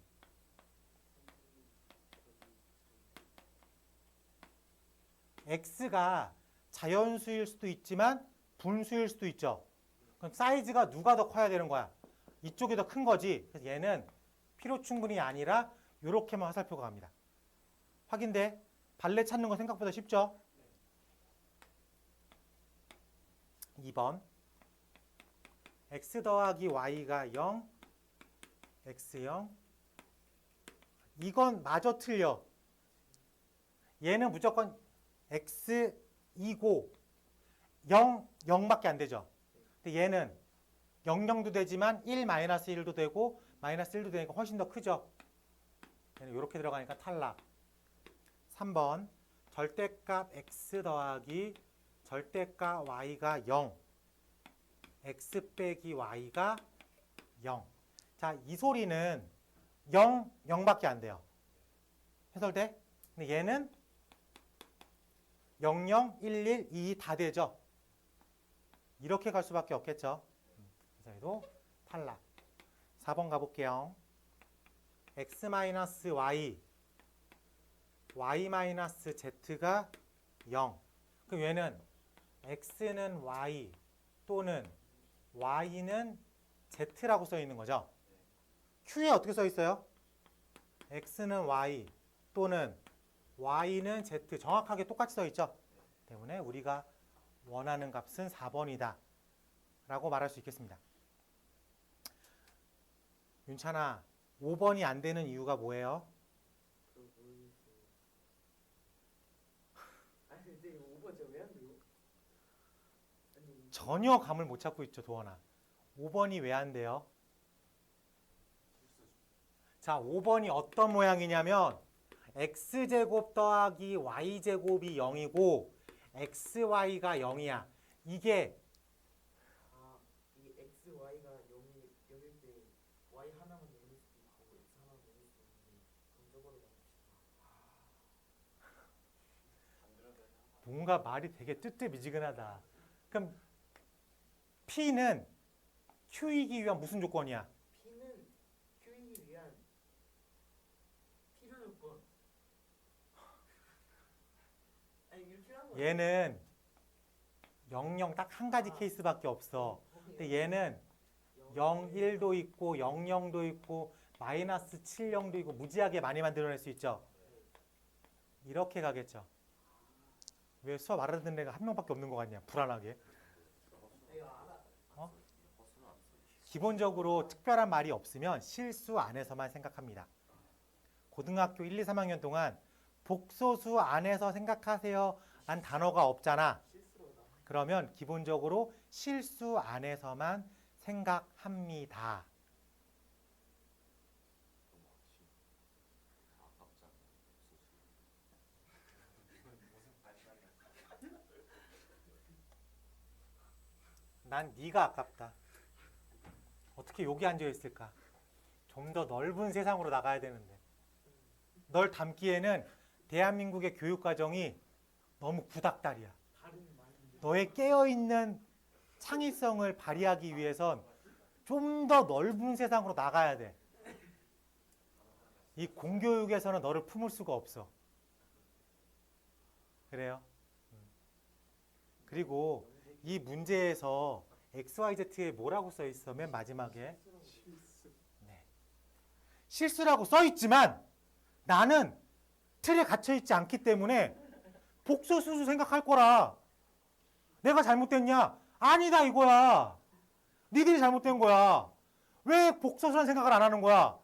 X가 자연수일 수도 있지만 분수일 수도 있죠. 그럼 사이즈가 누가 더 커야 되는 거야? 이쪽이 더 큰 거지. 그래서 얘는 필요 충분이 아니라 이렇게만 화살표가 갑니다. 확인돼? 발레 찾는 거 생각보다 쉽죠? 2번 x 더하기 y가 0 x0 이건 마저 틀려. 얘는 무조건 x이고 0, 0밖에 안 되죠. 근데 얘는 0, 0도 되지만 1, 마이너스 1도 되고 마이너스 1도 되니까 훨씬 더 크죠. 얘는 이렇게 들어가니까 탈락. 3번 절대값 x 더하기 절대값 y가 0 x 빼기 y가 0. 자, 이 소리는 0, 0밖에 안 돼요. 해설돼? 근데 얘는 0, 0, 1, 1, 2 다 되죠. 이렇게 갈 수밖에 없겠죠. 그래서 얘도 탈락. 4번 가볼게요. x-y y-z가 0. 그럼 얘는 x는 y 또는 y는 z라고 써 있는 거죠. q에 어떻게 써 있어요? x는 y 또는 y는 z 정확하게 똑같이 써 있죠. 때문에 우리가 원하는 값은 4번이다 라고 말할 수 있겠습니다. 윤찬아, 5번이 안 되는 이유가 뭐예요? 아니 근데 이거 5번 제가 왜 안 돼요? 아니 전혀 감을 못 잡고 있죠, 도원아. 5번이 왜 안 돼요? 자, 5번이 어떤 모양이냐면 x제곱 더하기 y제곱이 0이고 xy가 0이야. 이게 이 x, y가 0일 때 y 하나만 0일 수도 있고 x 하나만 0일 수도 있는데 긍정으로 나눕시다. 만들어야 되나? 뭔가 말이 되게 뜨뜻미지근하다. 그럼 P는 Q이기 위한 무슨 조건이야? P는 Q이기 위한 필요 조건. 아니 이렇게 하는 거야. 얘는 00 딱 한 가지 케이스밖에 없어. 근데 얘는 0, 1도 있고 0, 0도 있고 마이너스 7, 0도 있고 무지하게 많이 만들어낼 수 있죠. 이렇게 가겠죠. 왜 수업 알아듣는 애가 한 명밖에 없는 것 같냐? 불안하게. 이거 알아. 어? 기본적으로 특별한 말이 없으면 실수 안에서만 생각합니다. 고등학교 1, 2, 3학년 동안 복소수 안에서 생각하세요 란 단어가 없잖아. 실수로 나. 그러면 기본적으로 실수 안에서만 생각합니다. 난 네가 아깝다. 어떻게 여기 앉아 있을까? 좀 더 넓은 세상으로 나가야 되는데. 널 담기에는 대한민국의 교육 과정이 너무 구닥다리야. 다른 말인데. 너의 깨어있는 창의성을 발휘하기 위해선 좀 더 넓은 세상으로 나가야 돼. 이 공교육에서는 너를 품을 수가 없어. 그래요? 그리고 이 문제에서 XYZ에 뭐라고 써 있어? 맨 마지막에. 네. 실수라고 써 있지만 나는 틀에 갇혀 있지 않기 때문에 복소수수 생각할 거라. 내가 잘못됐냐? 아니다 이거야. 니들이 잘못된 거야. 왜 복소수란 생각을 안 하는 거야?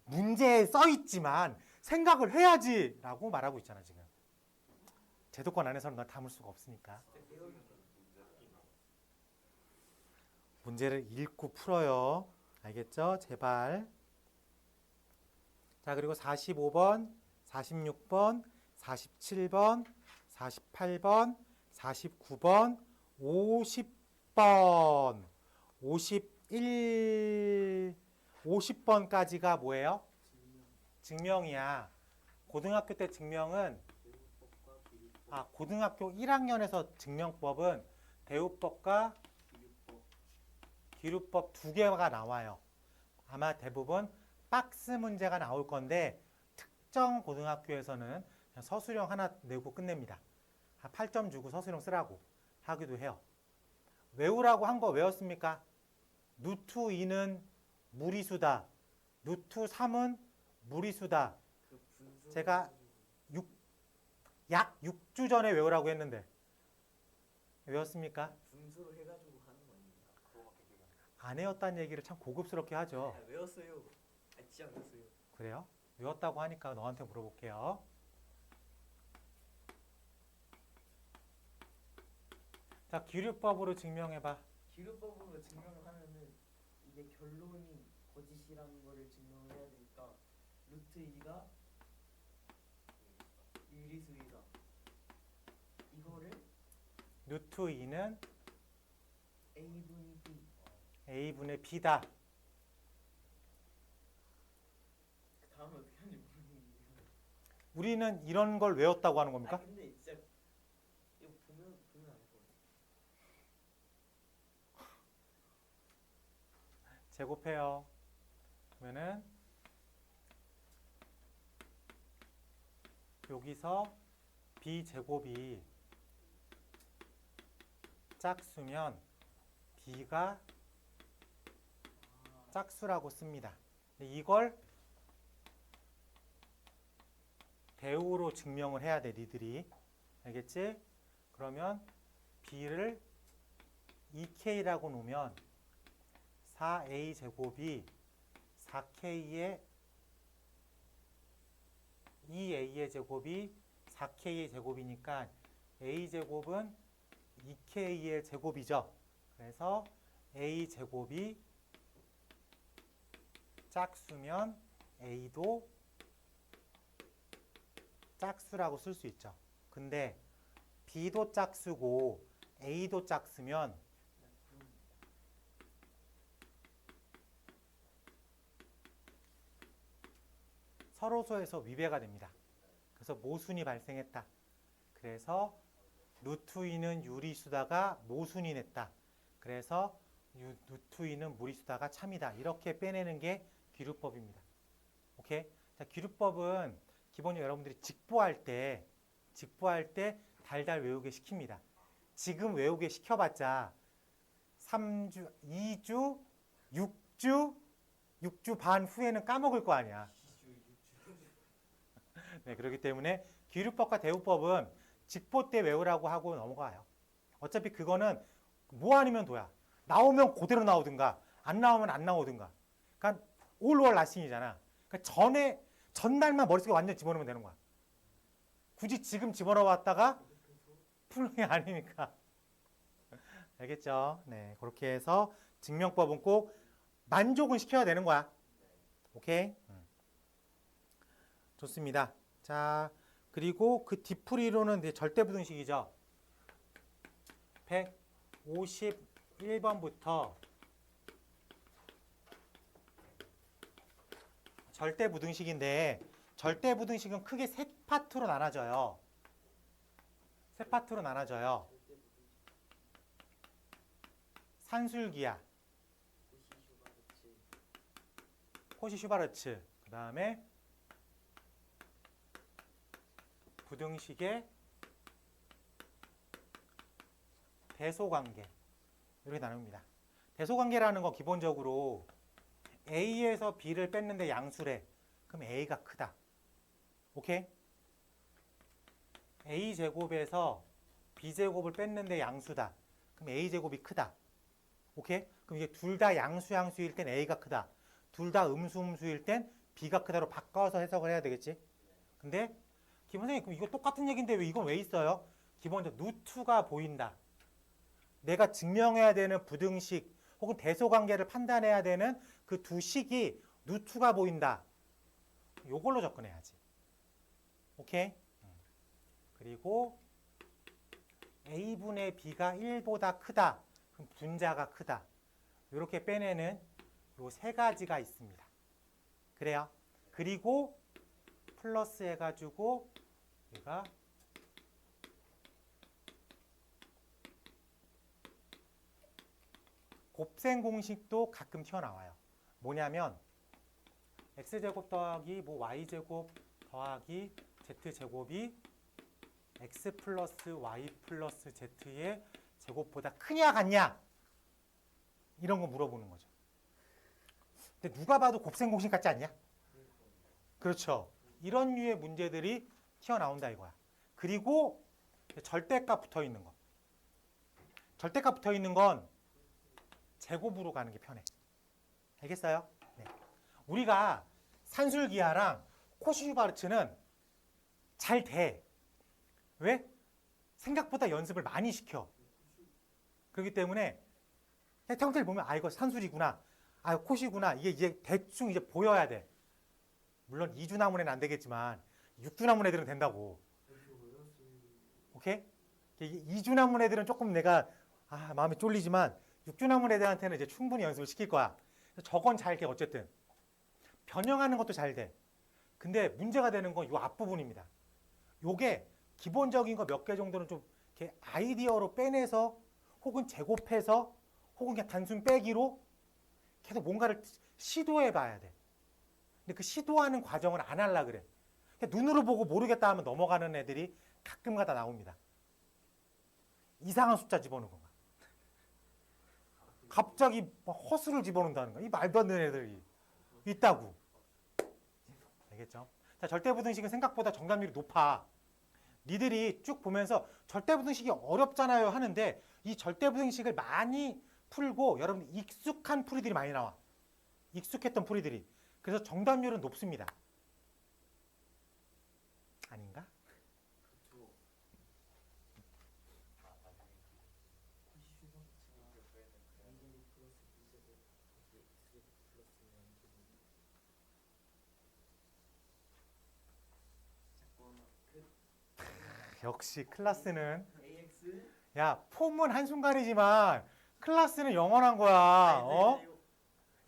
문제에 써 있지만 생각을 해야지라고 말하고 있잖아 지금. 제도권 안에서는 널 담을 수가 없으니까. 문제를 읽고 풀어요. 알겠죠? 제발. 자, 그리고 45번, 46번, 47번, 48번, 49번, 50번, 50번까지가 뭐예요? 증명이야. 고등학교 때 증명은 고등학교 1학년에서 증명법은 대우법과 기류법 두 개가 나와요. 아마 대부분 박스 문제가 나올 건데 특정 고등학교에서는 그냥 서술형 하나 내고 끝냅니다. 한 8점 주고 서술형 쓰라고 하기도 해요. 외우라고 한 거 외웠습니까? 루트 2는 무리수다. 루트 3은 무리수다. 그 분수 제가 약 6주 전에 외우라고 했는데 외웠습니까? 분수로 해가지고 하는 거 아닙니까? 그거밖에 기억이 안 나요. 안 외웠다는 얘기를 참 고급스럽게 하죠. 외웠어요. 진짜 외웠어요. 그래요? 외웠다고 하니까 너한테 물어볼게요. 자, 기류법으로 증명해봐. 기류법으로 증명을 하면은 이게 결론이 거짓이라는 거를 증명해야 되니까 루트 2가 유리수이다. 이거를 루트 2는 A분의 B. A분의 B다. 그 다음에 어떻게 하는지 모르겠는데. 우리는 이런 걸 외웠다고 하는 겁니까? 근데 진짜 이거 보면 알것 같아. 제곱해요. 그러면은 여기서 B제곱이 짝수면 B가 짝수라고 씁니다. 근데 이걸 대우로 증명을 해야 돼, 니들이. 알겠지? 그러면 B를 2K라고 놓으면 4A 제곱이 4K의 2A의 제곱이 4K의 제곱이니까 A 제곱은 2K의 제곱이죠. 그래서 A 제곱이 짝수면 A도 짝수라고 쓸 수 있죠. 근데 B도 짝수고 A도 짝수면 서로소에서 위배가 됩니다. 그래서 모순이 발생했다. 그래서 루트 2는 유리수다가 모순이 냈다. 그래서 루트 2는 무리수다가 참이다. 이렇게 빼내는 게 기류법입니다. 오케이? 자, 기류법은 기본적으로 여러분들이 직보할 때 달달 외우게 시킵니다. 지금 외우게 시켜봤자 3주, 2주, 6주 반 후에는 까먹을 거 아니야. 네, 그렇기 때문에 기류법과 대우법은 직보 때 외우라고 하고 넘어가요. 어차피 그거는 뭐 아니면 도야. 나오면 그대로 나오든가 안 나오면 안 나오든가. 그러니까 all or nothing이잖아. 그러니까 전날만 머릿속에 완전 집어넣으면 되는 거야. 굳이 지금 집어넣어 왔다가 푸는 게 아니니까. 알겠죠? 네, 그렇게 해서 증명법은 꼭 만족은 시켜야 되는 거야. 오케이? 좋습니다. 자, 그리고 그 뒤풀이로는 이제 절대부등식이죠. 151번부터 절대부등식인데 절대부등식은 크게 세 파트로 나눠져요. 산술기하, 코시-슈바르츠, 그 다음에 부등식의 대소관계 이렇게 나눕니다. 대소관계라는 거 기본적으로 A에서 B를 뺐는데 양수래. 그럼 A가 크다. 오케이? A제곱에서 B제곱을 뺐는데 양수다. 그럼 A제곱이 크다. 오케이? 그럼 이게 둘 다 양수일 땐 A가 크다. 둘 다 음수일 땐 b가 크다로 바꿔서 해석을 해야 되겠지. 근데 기본적인 그럼 이거 똑같은 얘기인데 왜 이건 왜 있어요? 기본적으로 누투가 보인다. 내가 증명해야 되는 부등식 혹은 대소관계를 판단해야 되는 그 두 식이 누투가 보인다. 요걸로 접근해야지. 오케이? 그리고 a분의 b가 1보다 크다. 그럼 분자가 크다. 이렇게 빼내는 요 세 가지가 있습니다. 그래요. 그리고 플러스 해가지고 얘가 곱셈 공식도 가끔 튀어나와요. 뭐냐면 x제곱 더하기 뭐 y제곱 더하기 z제곱이 x 플러스 y 플러스 z의 제곱보다 크냐 같냐 이런 거 물어보는 거죠. 근데 누가 봐도 곱셈 공식 같지 않냐? 그렇죠. 이런 류의 문제들이 튀어나온다 이거야. 그리고 절대값 붙어 있는 거. 절대값 붙어 있는 건 제곱으로 가는 게 편해. 알겠어요? 네. 우리가 산술기하랑 코시유바르츠는 잘 돼. 왜? 생각보다 연습을 많이 시켜. 그렇기 때문에 형들 보면 아 이거 산술이구나. 아 코시구나. 이게 대충 이제 보여야 돼. 물론 2주나문 안 되겠지만 6주나문 애들은 된다고. 오케이? 2주나문 애들은 조금 내가 마음이 쫄리지만 6주나문 애들한테는 이제 충분히 연습을 시킬 거야. 저건 잘 돼 어쨌든. 변형하는 것도 잘 돼. 근데 문제가 되는 건 이 앞부분입니다. 요게 기본적인 거 몇 개 정도는 좀 이렇게 아이디어로 빼내서 혹은 제곱해서 혹은 그냥 단순 빼기로 계속 뭔가를 시도해 봐야 돼. 근데 그 시도하는 과정을 안 하려 그래. 눈으로 보고 모르겠다 하면 넘어가는 애들이 가끔가다 나옵니다. 이상한 숫자 집어넣는 거야. 갑자기 허수를 집어넣는다는 거야. 이 말도 안 되는 애들이 있다고. 알겠죠? 자, 절대부등식은 생각보다 정답률이 높아. 니들이 쭉 보면서 절대부등식이 어렵잖아요 하는데 이 절대부등식을 많이 풀고 여러분 익숙한 풀이들이 많이 나와. 익숙했던 풀이들이. 그래서 정답률은 높습니다. 아닌가? 그렇죠. 역시 클라스는 AX 야 폼은 한순간이지만 클라스는 영원한 거야. 어?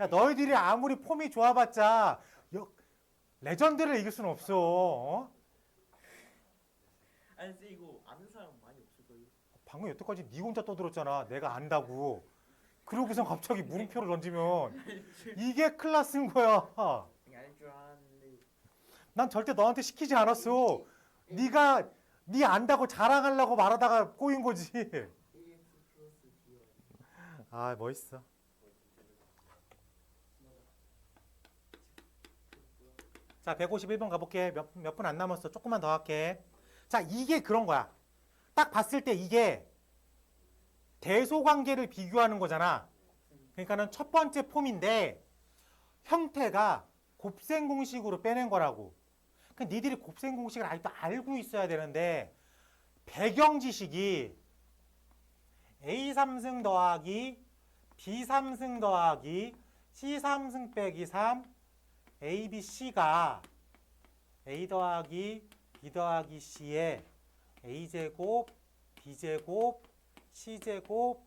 야 너희들이 아무리 폼이 좋아봤자 레전드를 이길 수는 없어. 어? 아니 쌤 이거 아는 사람 많이 없을 거예요. 방금 여태까지 네 혼자 떠들었잖아. 내가 안다고. 그러고서 갑자기 물음표를 던지면 이게 클라스인 거야. 알줄 알았는데 난 절대 너한테 시키지 않았어. 네가 네 안다고 자랑하려고 말하다가 꼬인 거지. AX 플러스 BY 아 멋있어. 자 151번 가볼게. 몇 분 안 남았어. 조금만 더 할게. 자 이게 그런 거야. 딱 봤을 때 이게 대소관계를 비교하는 거잖아. 그러니까는 첫 번째 폼인데 형태가 곱셈 공식으로 빼낸 거라고. 그러니까 니들이 곱셈 공식을 아직도 알고 있어야 되는데 배경 지식이 A3승 더하기 B3승 더하기 C3승 빼기 3 A, B, C가 A 더하기 B 더하기 C의 A제곱, B제곱, C제곱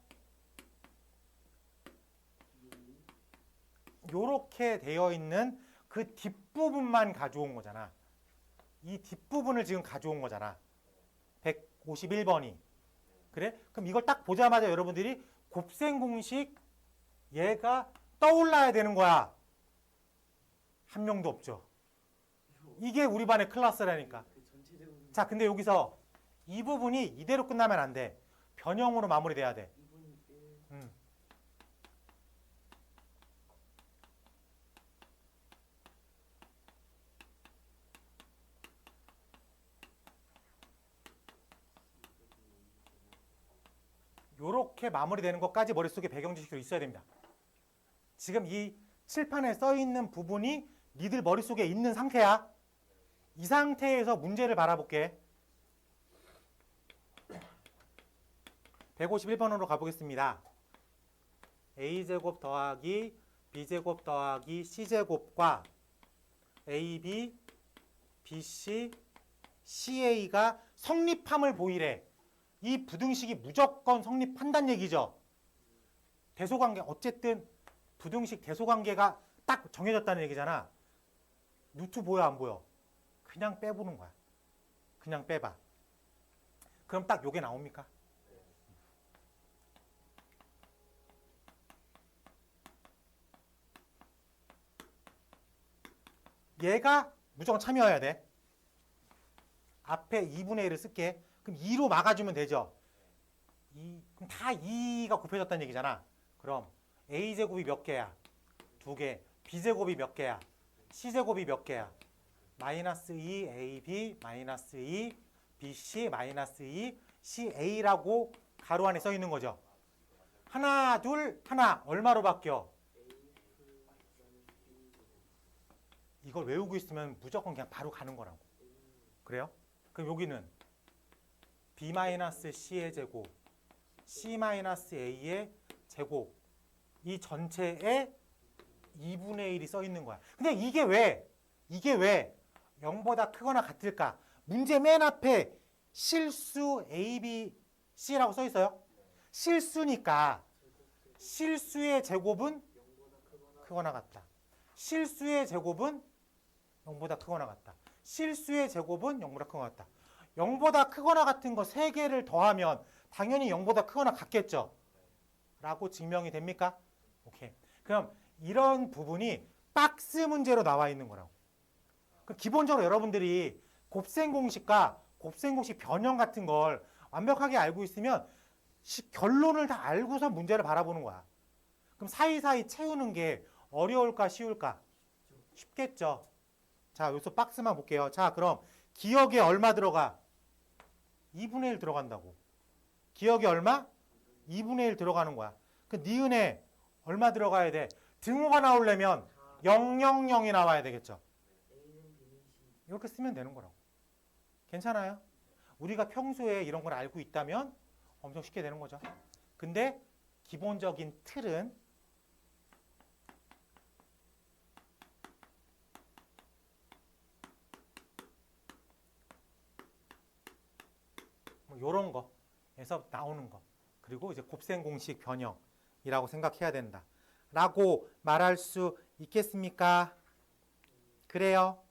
요렇게 되어 있는 그 뒷부분만 가져온 거잖아. 이 뒷부분을 지금 가져온 거잖아. 151번이. 그래? 그럼 이걸 딱 보자마자 여러분들이 곱셈 공식 얘가 떠올라야 되는 거야. 한 명도 없죠. 이게 우리 반의 클래스라니까. 그 전체적으로 자, 근데 여기서 이 부분이 이대로 끝나면 안 돼. 변형으로 마무리돼야 돼. 이분이 요렇게 마무리되는 것까지 머릿속에 배경 지식으로 있어야 됩니다. 지금 이 칠판에 써 있는 부분이 니들 머릿속에 있는 상태야. 이 상태에서 문제를 바라볼게. 151번으로 가보겠습니다. a제곱 더하기 b제곱 더하기 c제곱과 ab, bc, ca가 성립함을 보이래. 이 부등식이 무조건 성립한다는 얘기죠. 대소관계, 어쨌든 부등식 대소관계가 딱 정해졌다는 얘기잖아. 루트 보여 안 보여? 그냥 빼보는 거야. 그냥 빼봐. 그럼 딱 요게 나옵니까? 얘가 무조건 참여해야 돼. 앞에 2분의 1을 쓸게. 그럼 2로 막아주면 되죠. 그럼 다 2가 곱해졌다는 얘기잖아. 그럼 a제곱이 몇 개야? 2개. b제곱이 몇 개야? c제곱이 몇 개야? 마이너스 2 ab 마이너스 2 bc 마이너스 2 ca라고 가로 안에 써 있는 거죠. 하나, 둘, 하나. 얼마로 바뀌어? 이걸 외우고 있으면 무조건 그냥 바로 가는 거라고. 그래요? 그럼 여기는 b-c의 제곱, c-a의 제곱, 이 전체에 2분의 1이 써 있는 거야. 근데 이게 왜 0보다 크거나 같을까? 문제 맨 앞에 실수 a, b, c라고 써 있어요. 실수니까 실수의 제곱은 크거나 같다. 실수의 제곱은 0보다 크거나 같다. 실수의 제곱은 0보다 크거나 같다. 0보다 크거나 같은 거 3개를 더하면 당연히 0보다 크거나 같겠죠. 라고 증명이 됩니까? 오케이. 그럼 이런 부분이 박스 문제로 나와 있는 거라고. 그럼 기본적으로 여러분들이 곱셈 공식과 곱셈 공식 변형 같은 걸 완벽하게 알고 있으면 결론을 다 알고서 문제를 바라보는 거야. 그럼 사이사이 채우는 게 어려울까 쉬울까? 쉽겠죠. 자, 여기서 박스만 볼게요. 자, 그럼 기억에 얼마 들어가? 2분의 1 들어간다고. 기억에 얼마? 2분의 1 들어가는 거야. 그 니은에 얼마 들어가야 돼? 등호가 나오려면 000이 나와야 되겠죠. 이렇게 쓰면 되는 거라고. 괜찮아요? 우리가 평소에 이런 걸 알고 있다면 엄청 쉽게 되는 거죠. 근데 기본적인 틀은 뭐 이런 거에서 나오는 거. 그리고 이제 곱셈 공식 변형이라고 생각해야 된다. 라고 말할 수 있겠습니까? 그래요?